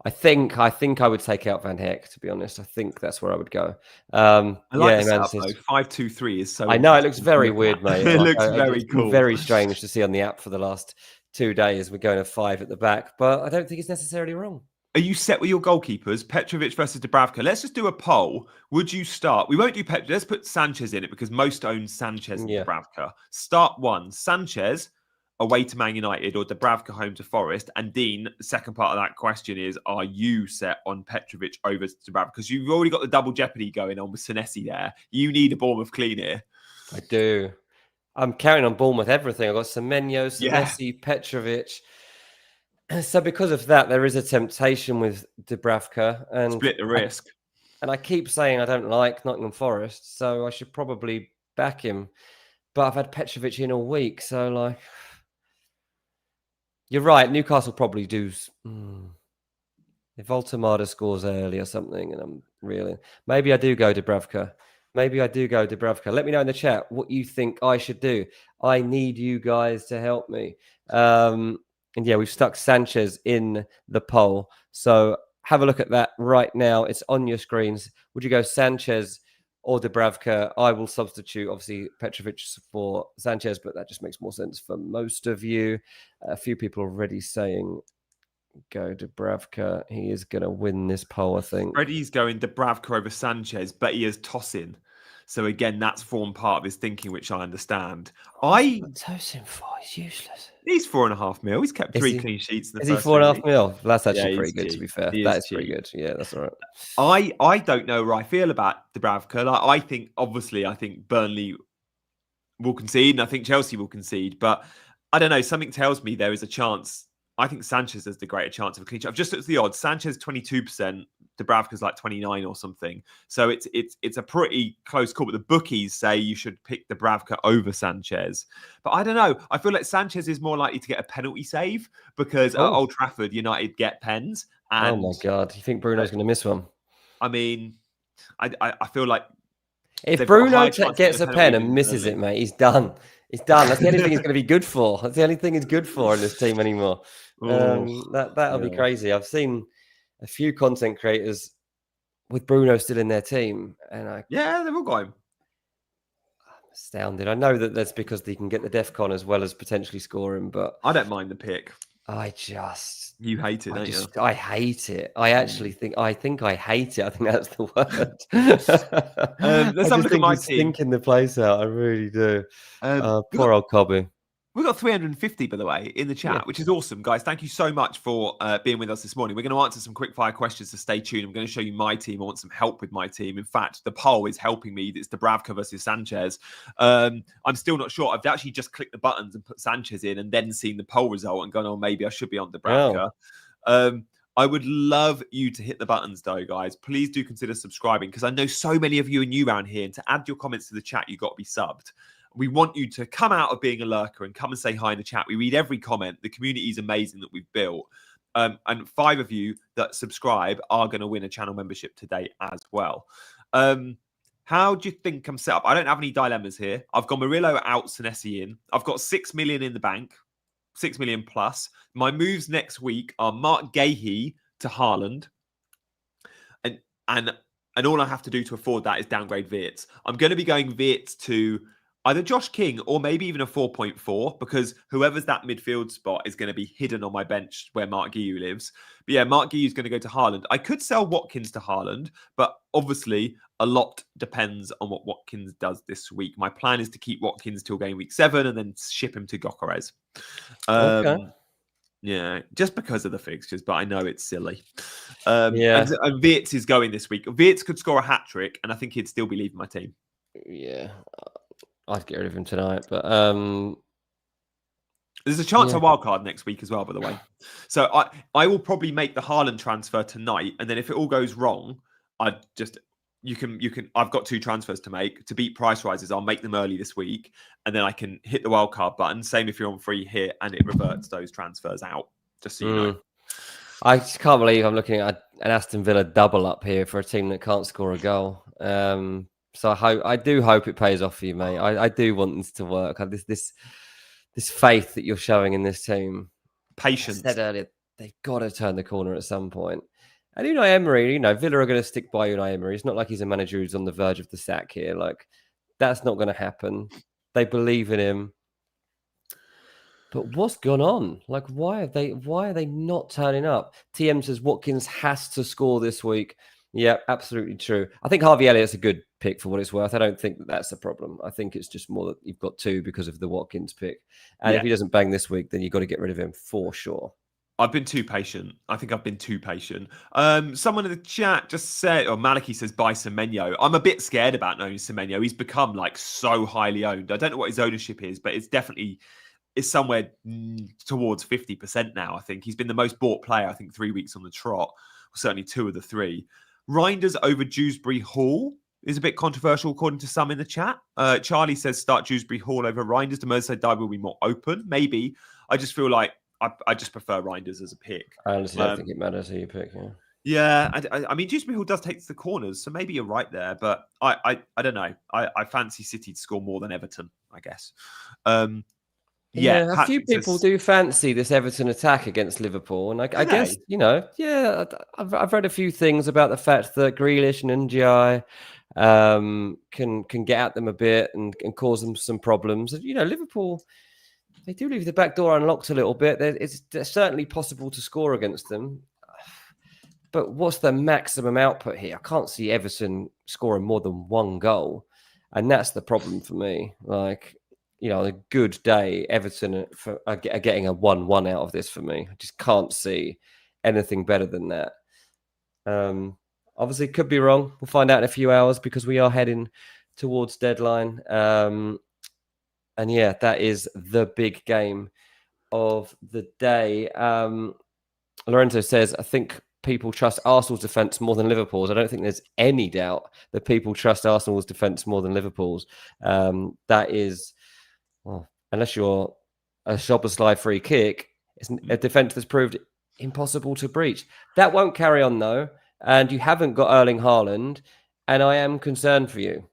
I think I would take out Van Heck, to be honest. I think that's where I would go. I like the setup, though. 5-2-3 is so... I know, it looks very weird, mate. It looks very cool. Very strange to see on the app for the last 2 days. We're going to 5 at the back, but I don't think it's necessarily wrong. Are you set with your goalkeepers? Petrovic versus Dubravka. Let's just do a poll. Would you start? We won't do Petrovic. Let's put Sanchez in it because most own Sanchez and Dubravka. Start 1. Sanchez away to Man United or Dubravka home to Forest. And Dean, the second part of that question is, are you set on Petrovic over Dubravka? Because you've already got the double jeopardy going on with Senesi there. You need a Bournemouth clean here. I do. I'm carrying on Bournemouth everything. I've got Semenyo, Senesi, Petrovic. So because of that, there is a temptation with Dubravka. And split the risk. And I keep saying I don't like Nottingham Forest, so I should probably back him. But I've had Petrovic in all week, so like... You're right. Newcastle probably do. If Voltemada scores early or something, and I'm reeling, maybe I do go Dubravka. Let me know in the chat what you think I should do. I need you guys to help me. And yeah, we've stuck Sanchez in the poll. So have a look at that right now. It's on your screens. Would you go Sanchez or Dubravka. I will substitute, obviously, Petrovic for Sanchez, but that just makes more sense for most of you. A few people already saying go Dubravka. He is going to win this poll, I think. Freddie's going Dubravka over Sanchez, but he is tossing. So again, that's formed part of his thinking, which I understand. Tosin for? He's useless. He's 4.5 mil. He's kept three clean sheets in the first. Is he 4.5 mil? That's actually Yeah, pretty good, cheap. to be fair. He That is cheap. pretty good. Yeah, that's all right. I don't know where I feel about Dubravka. Like, I think Burnley will concede, and I think Chelsea will concede. But I don't know. Something tells me there is a chance. I think Sanchez has the greater chance of a clean sheet. I've just looked at the odds. Sanchez 22%, Dubravka's like 29 or something. So it's a pretty close call. But the bookies say you should pick Dubravka over Sanchez. But I don't know. I feel like Sanchez is more likely to get a penalty save because at Old Trafford, United get pens. And, oh my God. You think Bruno's going to miss one? I mean, I feel like if Bruno gets a pen and misses it, mate, he's done. He's done. That's the only thing he's going to be good for. That's the only thing he's good for in this team anymore. That'll be crazy. I've seen a few content creators with Bruno still in their team, and they've all got him. I'm astounded. I know that that's because they can get the DEFCON as well as potentially score him, but I don't mind the pick. You hate it, don't you? I hate it. I actually think I hate it. I think that's the word. Let's have a look at my team. Thinking the place out. I really do. Poor old Cobby. We've got 350, by the way, in the chat, which is awesome, guys. Thank you so much for being with us this morning. We're going to answer some quick-fire questions, so stay tuned. I'm going to show you my team. I want some help with my team. In fact, the poll is helping me. It's Dubravka versus Sanchez. I'm still not sure. I've actually just clicked the buttons and put Sanchez in and then seen the poll result and gone, oh, maybe I should be on Dubravka. I would love you to hit the buttons, though, guys. Please do consider subscribing because I know so many of you are new around here. And to add your comments to the chat, you've got to be subbed. We want you to come out of being a lurker and come and say hi in the chat. We read every comment. The community is amazing that we've built. And 5 of you that subscribe are going to win a channel membership today as well. How do you think I'm set up? I don't have any dilemmas here. I've got Murillo out, Senesi in. I've got 6 million in the bank, 6 million plus. My moves next week are Mark Gahey to Haaland. And all I have to do to afford that is downgrade Wirtz. I'm going to be going Wirtz to either Josh King or maybe even a 4.4 because whoever's that midfield spot is going to be hidden on my bench where Mark Guiu lives. But yeah, Mark Guiu is going to go to Haaland. I could sell Watkins to Haaland, but obviously a lot depends on what Watkins does this week. My plan is to keep Watkins till game week 7 and then ship him to Gyökeres. Okay. Yeah, just because of the fixtures, but I know it's silly. And Wirtz is going this week. Wirtz could score a hat-trick and I think he'd still be leaving my team. Yeah. I'd get rid of him tonight, but there's a chance of wild card next week as well, by the way. So I will probably make the Haaland transfer tonight, and then if it all goes wrong, I've got 2 transfers to make to beat price rises. I'll make them early this week, and then I can hit the wild card button. Same if you're on free hit, and it reverts those transfers out. Just so you know. I just can't believe I'm looking at an Aston Villa double up here for a team that can't score a goal. So I do hope it pays off for you, mate. I do want this to work. This faith that you're showing in this team. Patience. I said earlier, they've got to turn the corner at some point. And Unai Emery, Villa are going to stick by Unai Emery. It's not like he's a manager who's on the verge of the sack here. Like, that's not going to happen. They believe in him. But what's gone on? Like, why are they not turning up? TM says Watkins has to score this week. Yeah, absolutely true. I think Harvey Elliott's a good pick for what it's worth. I don't think that's a problem. I think it's just more that you've got 2 because of the Watkins pick. And if he doesn't bang this week, then you've got to get rid of him for sure. I've been too patient. I think I've been too patient. Someone in the chat just said, or Maliki says, buy Semenyo. I'm a bit scared about owning Semenyo. He's become like so highly owned. I don't know what his ownership is, but it's somewhere towards 50% now. I think he's been the most bought player, I think 3 weeks on the trot, certainly 2 of the 3. Reinders over Dewsbury Hall is a bit controversial, according to some in the chat. Charlie says start Dewsbury Hall over Reinders. The Merseyside derby will be more open. Maybe. I just feel like I just prefer Reinders as a pick. I honestly don't think it matters who you pick. Yeah, I mean, Dewsbury Hall does take the corners, so maybe you're right there. But I don't know. I fancy City to score more than Everton, I guess. A few people do fancy this Everton attack against Liverpool, and I guess I've read a few things about the fact that Grealish and NGI can get at them a bit and cause them some problems. Liverpool, they do leave the back door unlocked a little bit. It's certainly possible to score against them. But what's the maximum output here? I can't see Everton scoring more than one goal. And that's the problem for me. A good day, Everton are getting a 1-1 out of this for me. I just can't see anything better than that. Obviously, could be wrong. We'll find out in a few hours because we are heading towards deadline. And yeah, that is the big game of the day. Lorenzo says, I think people trust Arsenal's defence more than Liverpool's. I don't think there's any doubt that people trust Arsenal's defence more than Liverpool's. That is, unless you're a Szoboszlai free kick, it's a defence that's proved impossible to breach. That won't carry on, though. And you haven't got Erling Haaland, and I am concerned for you.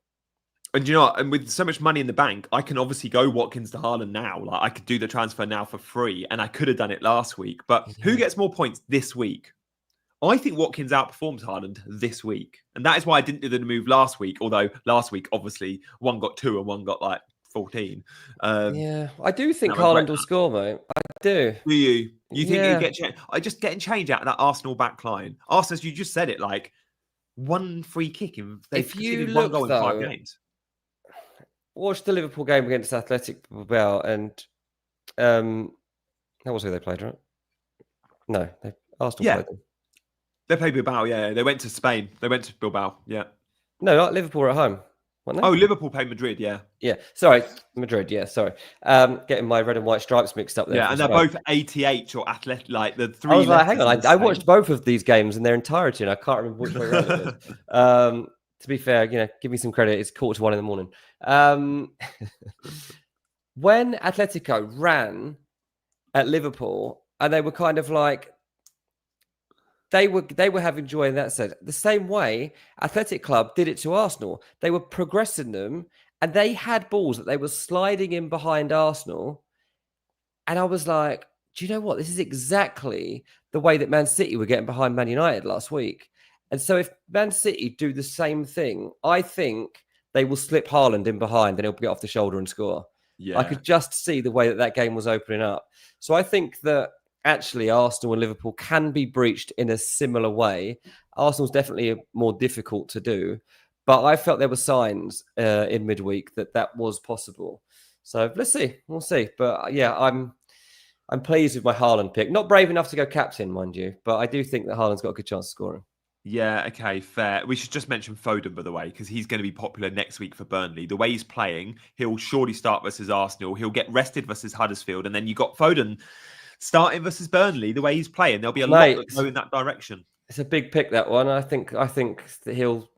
And and with so much money in the bank, I can obviously go Watkins to Haaland now. Like I could do the transfer now for free, and I could have done it last week. But who gets more points this week? I think Watkins outperforms Haaland this week. And that is why I didn't do the move last week. Although last week, obviously, one got 2 and one got 14. I do think Haaland will score, mate. I do. Do you? You think you get change? I just getting change out of that Arsenal back line. Arsenal, you just said it, one free kick if you look, 1 goal in 5 games. Watch the Liverpool game against Athletic Bilbao, and that was who they played, right? No, Arsenal played them. They played Bilbao, yeah. They went to Spain. They went to Bilbao, yeah. No, not Liverpool at home. Oh, Liverpool played Madrid, yeah. Yeah, sorry. Madrid, yeah, sorry. Getting my red and white stripes mixed up there. Yeah, and they're both ATH or Athletic, the 3 I was like, hang on, I watched both of these games in their entirety, and I can't remember which way around it is. To be fair, give me some credit. It's 1:45 in the morning. When Atletico ran at Liverpool, and they were kind of they were having joy in that sense. The same way Athletic Club did it to Arsenal. They were progressing them, and they had balls that they were sliding in behind Arsenal. And I was like, do you know what? This is exactly the way that Man City were getting behind Man United last week. And so if Man City do the same thing, I think they will slip Haaland in behind and he'll get off the shoulder and score. Yeah. I could just see the way that game was opening up. So I think that actually Arsenal and Liverpool can be breached in a similar way. Arsenal's definitely more difficult to do, but I felt there were signs in midweek that was possible. So let's see. We'll see. But yeah, I'm pleased with my Haaland pick. Not brave enough to go captain, mind you, but I do think that Haaland's got a good chance of scoring. Yeah, okay, fair. We should just mention Foden, by the way, because he's going to be popular next week for Burnley. The way he's playing, he'll surely start versus Arsenal. He'll get rested versus Huddersfield. And then you got Foden starting versus Burnley. The way he's playing, there'll be a lot that go in that direction. It's a big pick, that one. I think that he'll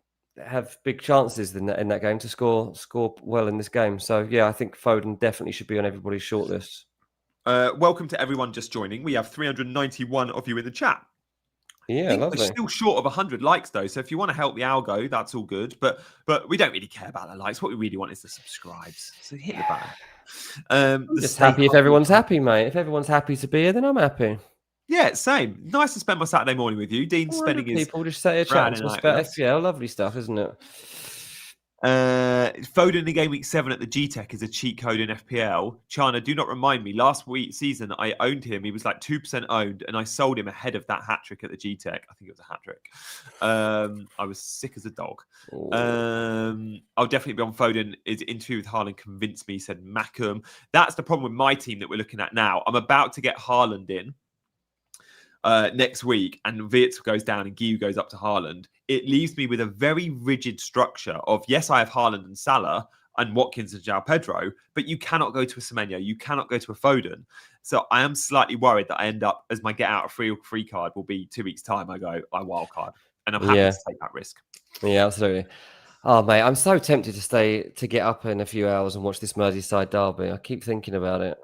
have big chances in that game to score well in this game. So, yeah, I think Foden definitely should be on everybody's shortlist. Welcome to everyone just joining. We have 391 of you in the chat. Yeah, lovely. We're still short of 100 likes, though. So if you want to help the algo, that's all good. But we don't really care about the likes. What we really want is the subscribes. So hit the button. I'm just happy if everyone's happy, mate. If everyone's happy to be here, then I'm happy. Yeah, same. Nice to spend my Saturday morning with you. Dean's spending his... People just say a chat about FPL. Lovely stuff, isn't it? Foden in game week 7 at the G-Tech is a cheat code in FPL. Chana, do not remind me. Last season, I owned him. He was 2% owned, and I sold him ahead of that hat-trick at the G-Tech. I think it was a hat-trick. I was sick as a dog. I'll definitely be on Foden. His interview with Haaland convinced me, said Mackham. That's the problem with my team that we're looking at now. I'm about to get Haaland in next week, and Wirtz goes down and Guiu goes up to Haaland. It leaves me with a very rigid structure of, yes, I have Haaland and Salah and Watkins and João Pedro, but you cannot go to a Semenyo, you cannot go to a Foden. So I am slightly worried that I end up, as my get out of free card will be 2 weeks' time, I wild card. And I'm happy to take that risk. Yeah, absolutely. Oh, mate, I'm so tempted to get up in a few hours and watch this Merseyside derby. I keep thinking about it.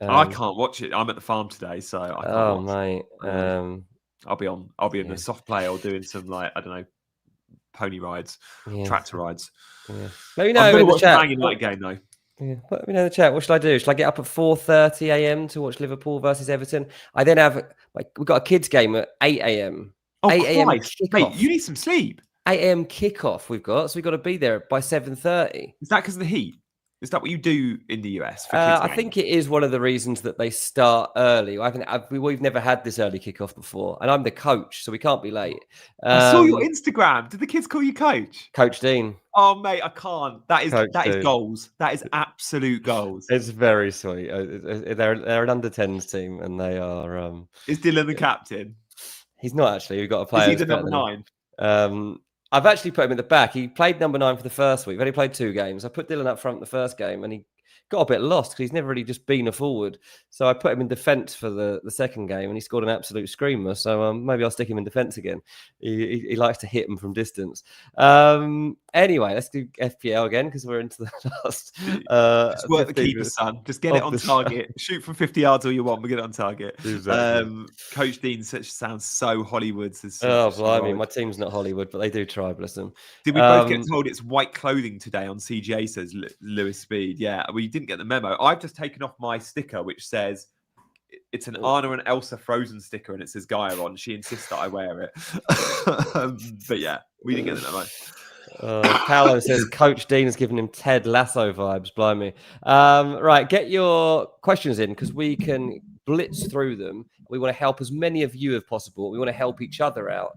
I can't watch it. I'm at the farm today, so I can't watch mate. I'll be in the soft play or doing some I don't know, pony rides, tractor rides. Yeah. Let me know in the chat. Game though. Yeah. Let me know in the chat. What should I do? Should I get up at 4:30 a.m. to watch Liverpool versus Everton? I then have we've got a kids game at 8 a.m. Oh, 8 a.m. Mate, you need some sleep. a.m. kickoff we've got, so we've got to be there by 7:30. Is that because of the heat? Is that what you do in the US for kids' I games? think it is one of the reasons that they start early. We've never had this early kickoff before, and I'm the coach, so we can't be late. I saw your Instagram. Did the kids call you coach? Coach Dean. Oh, mate, I can't. That is Dean. goals. That is absolute goals. It's very sweet. They're an under-10s team, and they are. Is Dylan the captain? He's not actually. We've got a player. Is he the number 9? I've actually put him in the back. He played number 9 for the first week. We've only played 2 games. I put Dylan up front the first game, and he got a bit lost because he's never really just been a forward. So I put him in defence for the second game, and he scored an absolute screamer. So maybe I'll stick him in defence again. He likes to hit him from distance. Anyway, let's do FPL again because we're into the last. Just work the keeper, son. Just get it on target. Shoot from 50 yards all you want. We'll get it on target. Exactly. Coach Dean sounds so Hollywood. Oh, blimey. My team's not Hollywood, but they do try, bless them. Did we both get told it's white clothing today on CGA, says Lewis Speed? Yeah, we didn't get the memo. I've just taken off my sticker, which says it's an Anna and Elsa Frozen sticker, and it says Gaia on. She insists that I wear it. But yeah, we didn't get the memo. Paolo says Coach Dean has given him Ted Lasso vibes. Blimey. Right, get your questions in because we can blitz through them. We want to help as many of you as possible. We want to help each other out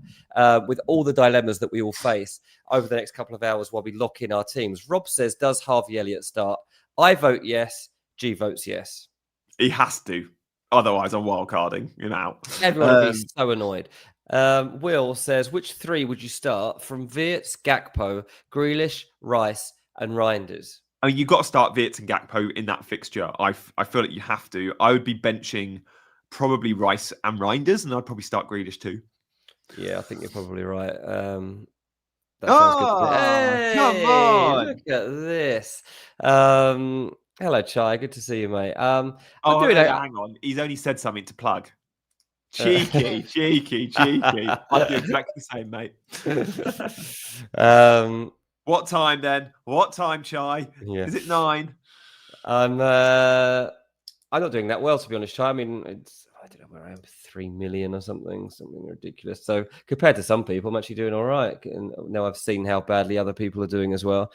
with all the dilemmas that we all face over the next couple of hours while we lock in our teams. Rob says, does Harvey Elliott start? I vote yes. G votes yes. He has to. Otherwise, I'm wildcarding him out. Everyone will be so annoyed. Will says, which 3 would you start from Wirtz, Gakpo, Grealish, Rice, and Reinders? I mean, you've got to start Wirtz and Gakpo in that fixture. I feel like you have to. I would be benching probably Rice and Reinders, and I'd probably start Grealish too. Yeah, I think you're probably right. That sounds good. Hey, come on! Look at this. Hello, Chai. Good to see you, mate. Hang on. He's only said something to plug. Cheeky. I'd do exactly the same, mate. What time then? What time, Chai? Yeah. Is it 9? I'm not doing that well, to be honest, Chai. I mean, I don't know, around 3 million or something ridiculous. So compared to some people, I'm actually doing all right. And now I've seen how badly other people are doing as well.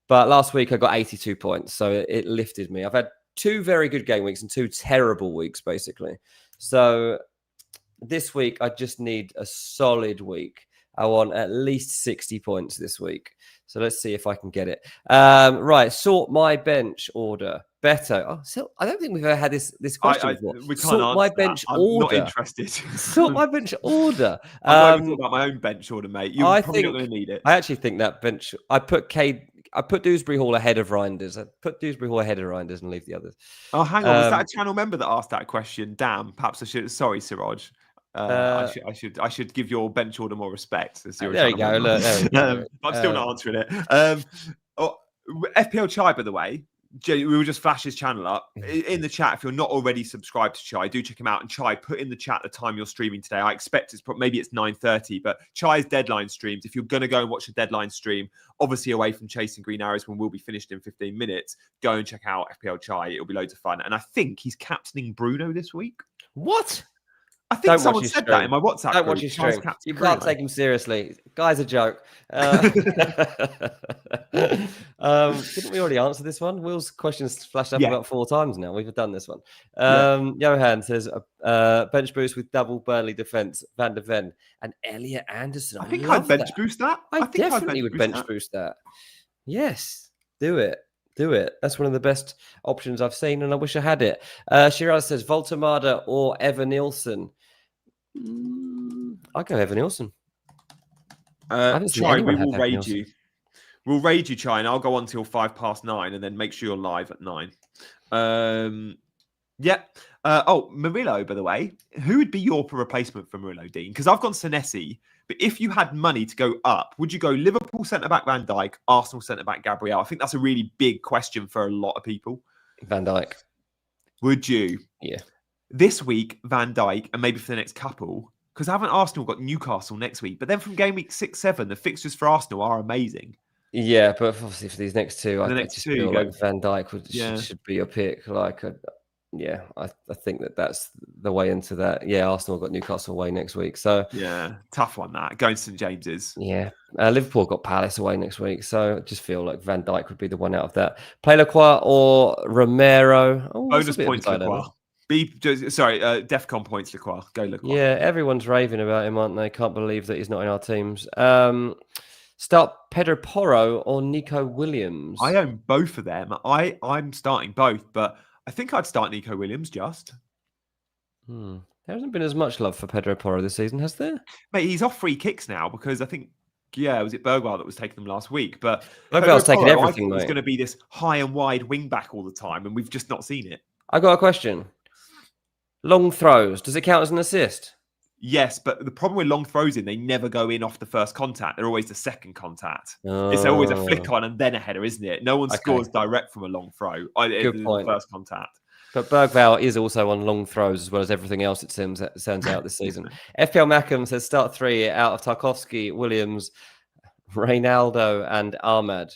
But last week I got 82 points, so it lifted me. I've had 2 very good game weeks and 2 terrible weeks, basically. So this week, I just need a solid week. I want at least 60 points this week. So let's see if I can get it. Right, sort my bench order. Better. Oh, so I don't think we've ever had this question before. We can't sort my bench I'm order. not interested. Sort my bench order. I'm not talking about my own bench order, mate. You're probably not going to need it. I actually think that bench. I put Dewsbury Hall ahead of Reinders. I put Dewsbury Hall ahead of Reinders and leave the others. Oh, hang on. Was that a channel member that asked that question? Damn. Perhaps I should. Sorry, Siraj. I should give your bench order more respect. There you go. Look, there you go. I'm still not answering it. FPL Chai, by the way. We will just flash his channel up in the chat. If you're not already subscribed to Chai, do check him out. And Chai, put in the chat the time you're streaming today. I expect maybe it's 9:30, but Chai's deadline streams. If you're going to go and watch a deadline stream, obviously away from Chasing Green Arrows when we'll be finished in 15 minutes, go and check out FPL Chai. It'll be loads of fun. And I think he's captaining Bruno this week. What? I think someone said that in my WhatsApp. Don't watch his stream. You can't take him seriously. Guy's a joke. Didn't we already answer this one? Will's question's flashed up about 4 times now. We've done this one. Johan says bench boost with double Burnley defence, Van der Ven and Elliot Anderson. I think I'd bench boost that. I definitely would bench boost that. Yes, do it. Do it. That's one of the best options I've seen, and I wish I had it. Shiraz says Voltemada or Evan Nielsen. I'll go Evan Nielsen. Chai, we will raid you. We'll raid you, Chai, and I'll go on till 9:05, and then make sure you're live at 9. Murillo, by the way. Who would be your replacement for Murillo, Dean? Because I've gone Senesi. But if you had money to go up, would you go Liverpool centre-back Van Dijk, Arsenal centre-back Gabriel? I think that's a really big question for a lot of people. Van Dijk. Would you? Yeah. This week, Van Dijk, and maybe for the next couple, because haven't Arsenal got Newcastle next week? But then from game week 6-7, the fixtures for Arsenal are amazing. Yeah, but obviously for these next 2, I just feel like Van Dijk should be a pick. Yeah, I think that's the way into that. Yeah, Arsenal got Newcastle away next week. So, Yeah, tough one that. Going to St James's. yeah, Liverpool got Palace away next week. So, I just feel like Van Dijk would be the one out of that. Play Lacroix or Romero. Oh, that's a Bonus bit of a points, dilemma. Lacroix. DEFCON points, Lacroix. Go, Lacroix. Yeah, everyone's raving about him, aren't they? Can't believe that he's not in our teams. Start Pedro Porro or Nico Williams. I own both of them. I'm starting both, but I think I'd start Nico Williams just. There hasn't been as much love for Pedro Porro this season, has there? Mate, he's off free kicks now because I think, was it Bergwijn that was taking them last week? But Bergwijn's taking everything, I thought mate. was going to be this high and wide wing back all the time, and we've just not seen it. I got a question. Long throws, does it count as an assist? Yes, but the problem with long throws they never go in off the first contact. They're always the second contact. It's always a flick on and then a header, isn't it? No one scores direct from a long throw. Good point. First contact. But Bergwijn is also on long throws as well as everything else it turns out this season. FPL Mackham says start 3 out of Tarkovsky, Williams, Reynaldo and Ahmad.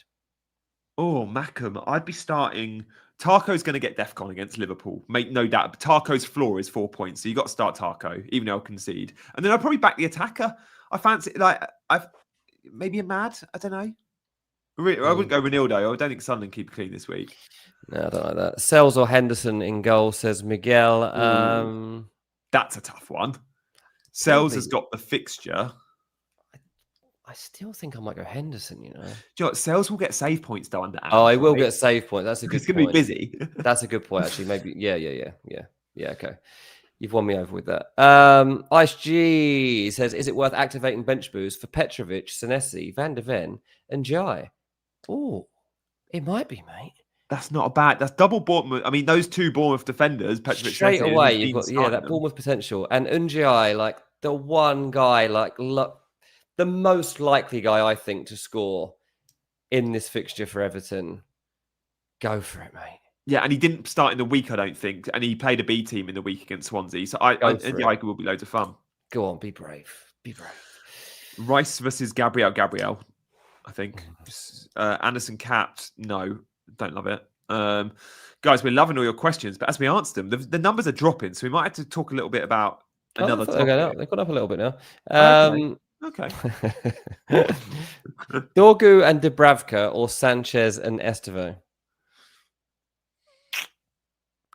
Oh, Mackham. I'd be starting... Tarko's going to get DEFCON against Liverpool. Make no doubt. But Tarko's floor is 4 points. So you got to start Tarko, even though I'll concede. And then I'll probably back the attacker. I fancy... maybe a Mad? I don't know. I wouldn't go Ronaldo. I don't think Sunderland keep clean this week. No, I don't like that. Sells or Henderson in goal, says Miguel. That's a tough one. Sells has got the fixture. I still think I might go Henderson, you know. Do you know what? Sells will get save points though under Aaron. Oh, I will get save points. That's a good point. It's going to be busy. That's a good point, actually. Maybe, yeah, okay. You've won me over with that. Ice G says, is it worth activating bench boost for Petrovic, Senesi, Van de Ven, and Jai? Oh, it might be, mate. That's not a bad. That's double Bournemouth. I mean, those two Bournemouth defenders, Petrovic, straight away, you've got that Bournemouth potential, and Unjai, like the one guy, the most likely guy I think to score in this fixture for Everton. Go for it, mate. Yeah, and he didn't start in the week, I don't think, and he played a B team in the week against Swansea. So I think will be loads of fun. Go on, be brave. Be brave. Rice versus Gabriel, I think. Anderson capped. No, don't love it. Guys, we're loving all your questions, but as we answer them, the numbers are dropping, so we might have to talk a little bit about another topic. They've gone up a little bit now. Okay. Dorgu and Dubravka or Sanchez and Esteve?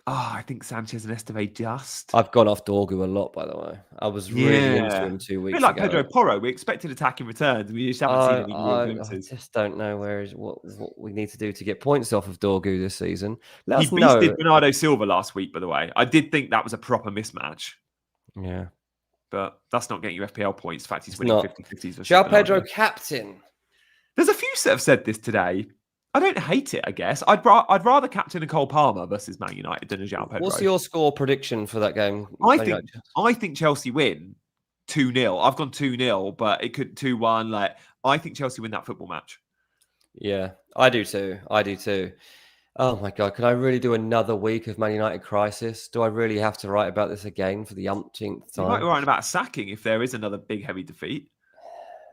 I think Sanchez and Esteve just. I've gone off Dorgu a lot, by the way. I was really into him 2 weeks ago. Like Pedro Porro, we expected attacking returns. We just haven't seen any real glimpses. I just don't know what we need to do to get points off of Dorgu this season. Let us know. He beasted Bernardo Silva last week, by the way. I did think that was a proper mismatch. Yeah. But that's not getting you FPL points. In fact, he's winning 50-50s. João Pedro captain. There's a few that have said this today. I don't hate it, I guess. I'd rather captain a Cole Palmer versus Man United than a João Pedro. What's your score prediction for that game? I think Chelsea win 2-0. I've gone 2-0, but it could 2-1. I think Chelsea win that football match. Yeah, I do too. Oh my God, can I really do another week of Man United crisis? Do I really have to write about this again for the umpteenth time? You might be writing about sacking if there is another big heavy defeat.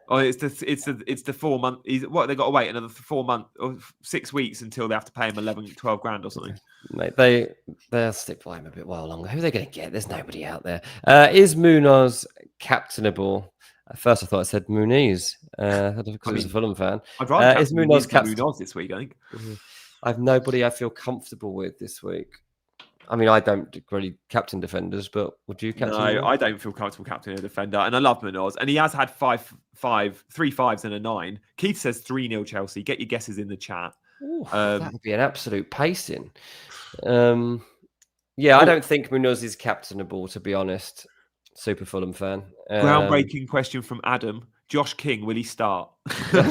Oh, it's the 4 month. What they got to wait another 4 months or 6 weeks until they have to pay him 12 grand or something. Mate, they'll stick by him a bit while longer. Who are they going to get? There's nobody out there. Is Munoz captainable? At first, I thought I said Muniz because I was a Fulham fan. I'd rather is Munoz Munoz this week, I think. I have nobody I feel comfortable with this week. I mean, I don't really captain defenders, but would you captain? No, I don't feel comfortable captaining a defender, and I love Munoz, and he has had 3 5s and a 9. Keith says 3-0 Chelsea. Get your guesses in the chat. Ooh, that would be an absolute pacing. I don't think Munoz is captainable, to be honest. Super Fulham fan. Groundbreaking question from Adam. Josh King, will he start?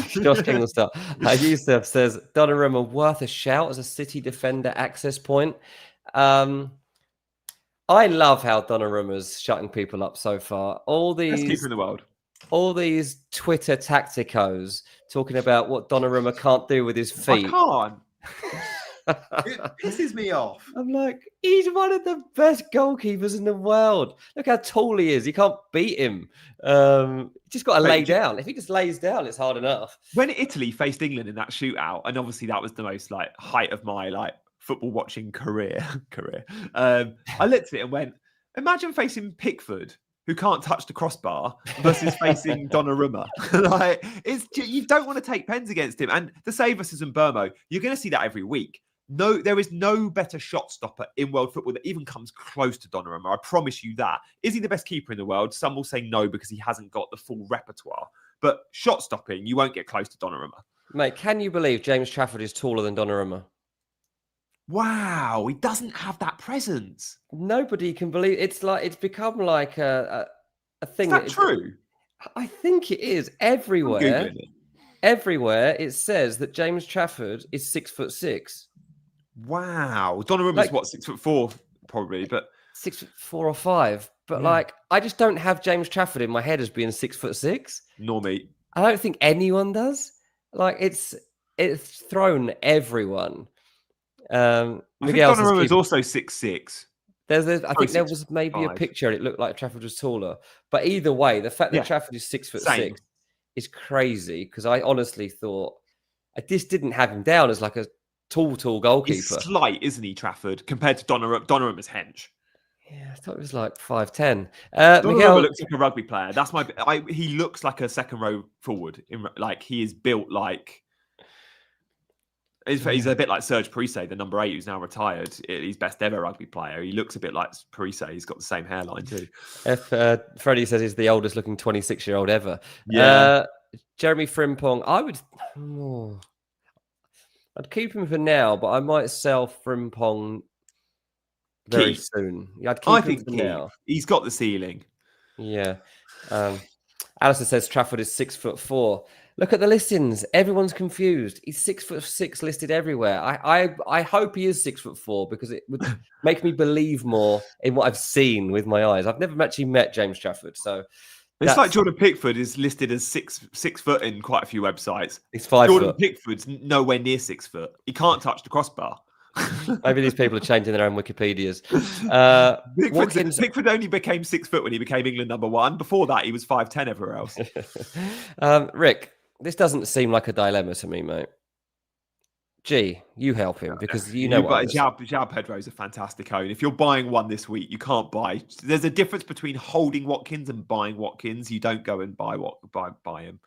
Josh King will start. Yusuf says, Donnarumma worth a shout as a City defender access point. I love how Donnarumma's shutting people up so far. Best keeper in the world. All these Twitter tacticos talking about what Donnarumma can't do with his feet. I can't. It pisses me off. I'm like, he's one of the best goalkeepers in the world. Look how tall he is. You can't beat him. Just got to lay down. If he just lays down, it's hard enough. When Italy faced England in that shootout, and obviously that was the most height of my football watching career. I looked at it and went, imagine facing Pickford, who can't touch the crossbar, versus facing Donnarumma. Like, you don't want to take pens against him. And the save versus Burmo, you're going to see that every week. No, there is no better shot stopper in world football that even comes close to Donnarumma. I promise you that. Is he the best keeper in the world? Some will say no because he hasn't got the full repertoire. But shot stopping, you won't get close to Donnarumma. Mate, can you believe James Trafford is taller than Donnarumma? Wow, he doesn't have that presence. Nobody can believe it's become like a thing. Is that true? I think it is everywhere. Everywhere it says that James Trafford is 6'6". Wow, Donnarumma's what, 6'4", probably, but 6'4" or 5". But I just don't have James Trafford in my head as being 6'6". Nor me. I don't think anyone does. Like it's thrown everyone. I think Donnarumma is also 6'6". I think there was maybe a picture and it looked like Trafford was taller. But either way, the fact that Trafford is 6'6" is crazy because I honestly thought I just didn't have him down as like a tall goalkeeper. He's slight, isn't he, Trafford, compared to Donnarumma's hench? Yeah, I thought it was like 5'10". Donnarumma looks like a rugby player. That's he looks like a second row forward. He is built like. He's a bit like Serge Parise, the number 8, who's now retired. He's best ever rugby player. He looks a bit like Parise. He's got the same hairline too. Freddie says he's the oldest looking 26-year-old ever. Yeah. Jeremy Frimpong, I'd keep him for now, but I might sell Frimpong very soon. Yeah, I'd keep him for now. He's got the ceiling. Yeah. Alistair says Trafford is 6'4". Look at the listings. Everyone's confused. He's 6'6" listed everywhere. I hope he is 6'4" because it would make me believe more in what I've seen with my eyes. I've never actually met James Trafford, so it's like Jordan Pickford is listed as six foot in quite a few websites. He's 5 foot. Jordan Pickford's nowhere near 6 foot. He can't touch the crossbar. Maybe these people are changing their own Wikipedias. Pickford only became 6 foot when he became England number 1. Before that, he was 5'10" everywhere else. Rick, this doesn't seem like a dilemma to me, mate. Gee, you help him because you know what. João Pedro is a fantastic own. If you're buying one this week, you can't buy. There's a difference between holding Watkins and buying Watkins. You don't go and buy him.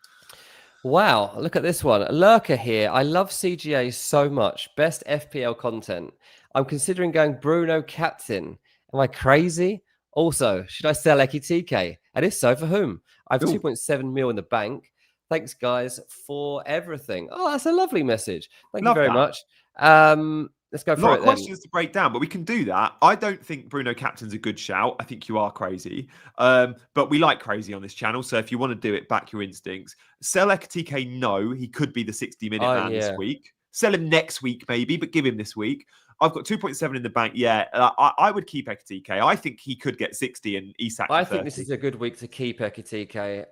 Wow, look at this one. Lurker here. I love CGA so much. Best FPL content. I'm considering going Bruno captain. Am I crazy? Also, should I sell Ekitike? And if so, for whom? I have 2.7 mil in the bank. Thanks, guys, for everything. Oh, that's a lovely message. Thank you very much. Let's go for it. A lot of questions to break down, but we can do that. I don't think Bruno captain's a good shout. I think you are crazy. But we like crazy on this channel. So if you want to do it, back your instincts. Sell Ekitike, no. He could be the 60-minute man this week. Sell him next week, maybe, but give him this week. I've got 2.7 in the bank. Yeah, I would keep Ekitike. I think he could get 60 and Isak. I think this is a good week to keep Ekitike.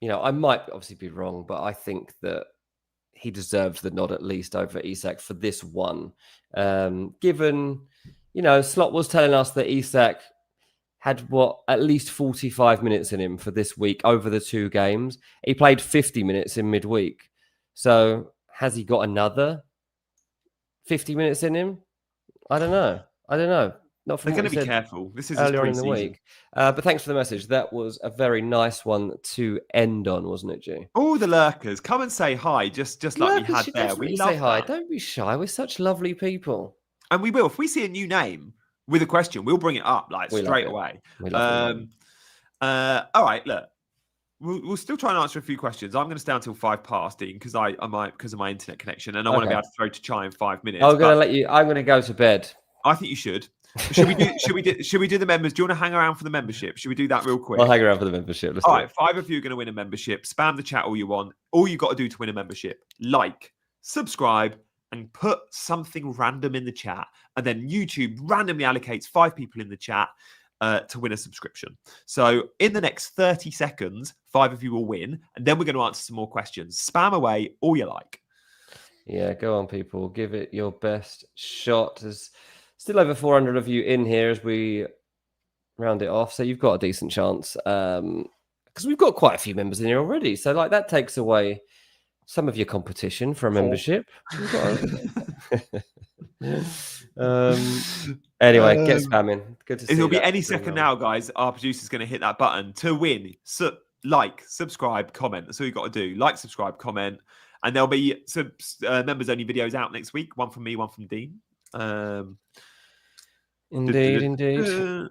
I might obviously be wrong, but I think that he deserves the nod at least over Isak for this one. Given, Slot was telling us that Isak had at least 45 minutes in him for this week over the 2 games. He played 50 minutes in midweek. So has he got another 50 minutes in him? I don't know. Not They're going to be careful. This is earlier in the week. But thanks for the message. That was a very nice one to end on, wasn't it, G? All the lurkers, come and say hi, just like we had there. We love say hi. Don't be shy. We're such lovely people. And we will. If we see a new name with a question, we'll bring it up straight away. All right, look. We'll still try and answer a few questions. I'm going to stay until 5 past, Dean, because because of my internet connection, and I want to be able to throw to Chai in 5 minutes. I'm going to go to bed. I think you should. Should we do the members? Do you want to hang around for the membership? Should we do that real quick? I'll hang around for the membership. All right, 5 of you are going to win a membership. Spam the chat all you want. All you got to do to win a membership: like, subscribe, and put something random in the chat. And then YouTube randomly allocates 5 people in the chat to win a subscription. So in the next 30 seconds, 5 of you will win, and then we're going to answer some more questions. Spam away all you like. Yeah, go on, people. Give it your best shot. There's still over 400 of you in here as we round it off. So you've got a decent chance because we've got quite a few members in here already. So that takes away some of your competition for a membership. Anyway, get spamming. Good to see It'll be that. any second now, guys. Our producer's going to hit that button to win. So, like, subscribe, comment. That's all you got to do. Like, subscribe, comment. And there'll be some members-only videos out next week. One from me, one from Dean. Indeed.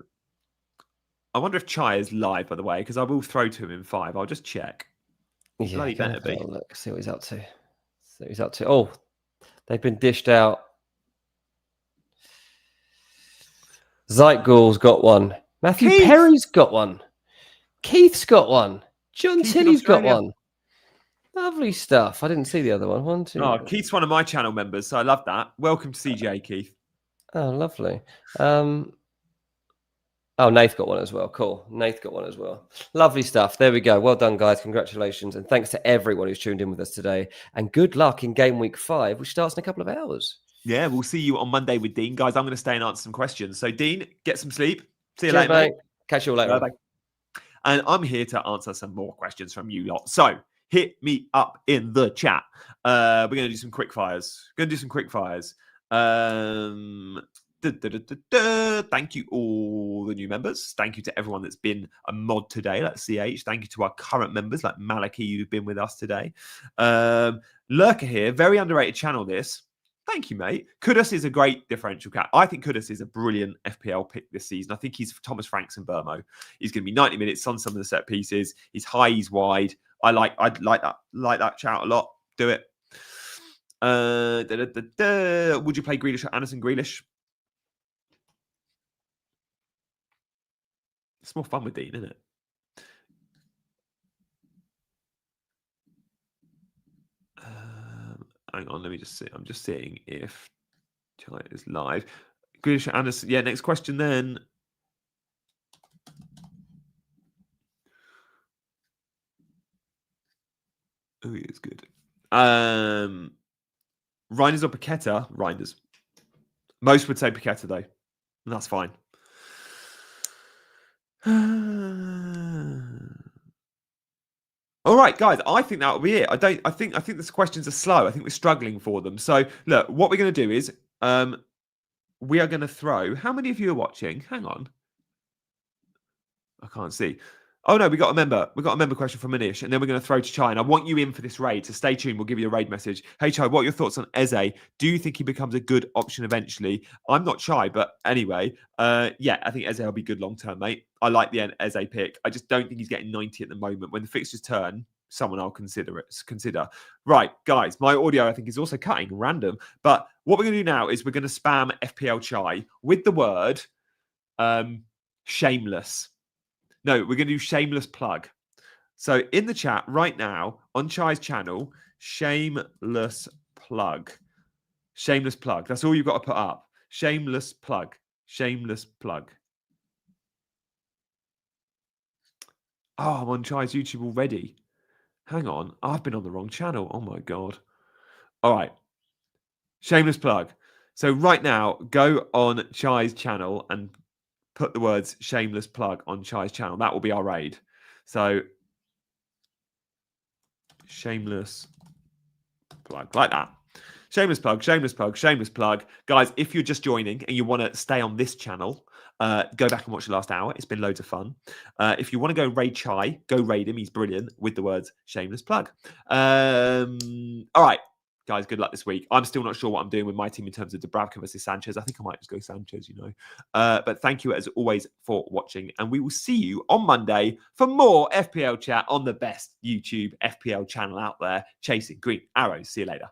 I wonder if Chai is live, by the way, because I will throw to him in 5. I'll just check. Yeah, Bloody better be. Look, see what he's up to. Oh, they've been dished out. Zeitgul's got one. Matthew Perry's got one. Keith's got one. John Tilley's got one. Lovely stuff. I didn't see the other one. 1, 2. Oh, Keith's one of my channel members, so I love that. Welcome to CJ, Keith. Oh, lovely. Oh, Nath got one as well. Cool. Nath got one as well. Lovely stuff. There we go. Well done, guys. Congratulations. And thanks to everyone who's tuned in with us today. And good luck in game week 5, which starts in a couple of hours. Yeah, we'll see you on Monday with Dean. Guys, I'm going to stay and answer some questions. So, Dean, get some sleep. See you later, mate. Catch you all later. Bye-bye. And I'm here to answer some more questions from you lot. So, hit me up in the chat. We're going to do some quick fires. Thank you1 the new members. Thank you to everyone that's been a mod today, like CH. Thank you to our current members, like Maliki, who've been with us today. Lurker here, very underrated channel this. Thank you, mate. Kudus is a great differential cat. I think Kudus is a brilliant FPL pick this season. I think he's Thomas Franks and Burmo. He's going to be 90 minutes on some of the set pieces. He's high, he's wide. I'd like that shout a lot. Do it. Would you play Grealish or Anderson Grealish? It's more fun with Dean, isn't it? Hang on, let me just see. I'm just seeing if Chai is live. Grealish or Anderson. Yeah, next question then. Oh, he is good. Reinders or Paqueta? Reinders. Most would say Paqueta, though. And that's fine. All right, guys, I think that'll be it. I think these questions are slow. I think we're struggling for them. So look, what we're going to do is we are going to throw. How many of you are watching? Hang on. I can't see. Oh no, we got a member. We got a member question from Manish, and then we're going to throw to Chai. And I want you in for this raid, so stay tuned. We'll give you a raid message. Hey Chai, what are your thoughts on Eze? Do you think he becomes a good option eventually? I'm not Chai, but anyway, yeah, I think Eze will be good long term, mate. I like the Eze pick. I just don't think he's getting 90 at the moment. When the fixtures turn, someone I'll consider. Right, guys, my audio I think is also cutting random. But what we're going to do now is we're going to spam FPL Chai with the word shameless. No, we're going to do shameless plug. So in the chat right now on Chai's channel, shameless plug. Shameless plug. That's all you've got to put up. Shameless plug. Shameless plug. Oh, I'm on Chai's YouTube already. Hang on. I've been on the wrong channel. Oh my God. All right. Shameless plug. So right now, go on Chai's channel and put the words shameless plug on Chai's channel. That will be our raid. So shameless plug, like that. Shameless plug, shameless plug, shameless plug. Guys, if you're just joining and you want to stay on this channel, go back and watch the last hour. It's been loads of fun. If you want to go raid Chai, go raid him. He's brilliant with the words shameless plug. All right. Guys, good luck this week. I'm still not sure what I'm doing with my team in terms of Dubravka versus Sanchez. I think I might just go Sanchez, you know. But thank you as always for watching. And we will see you on Monday for more FPL chat on the best YouTube FPL channel out there, Chasing Green Arrows. See you later.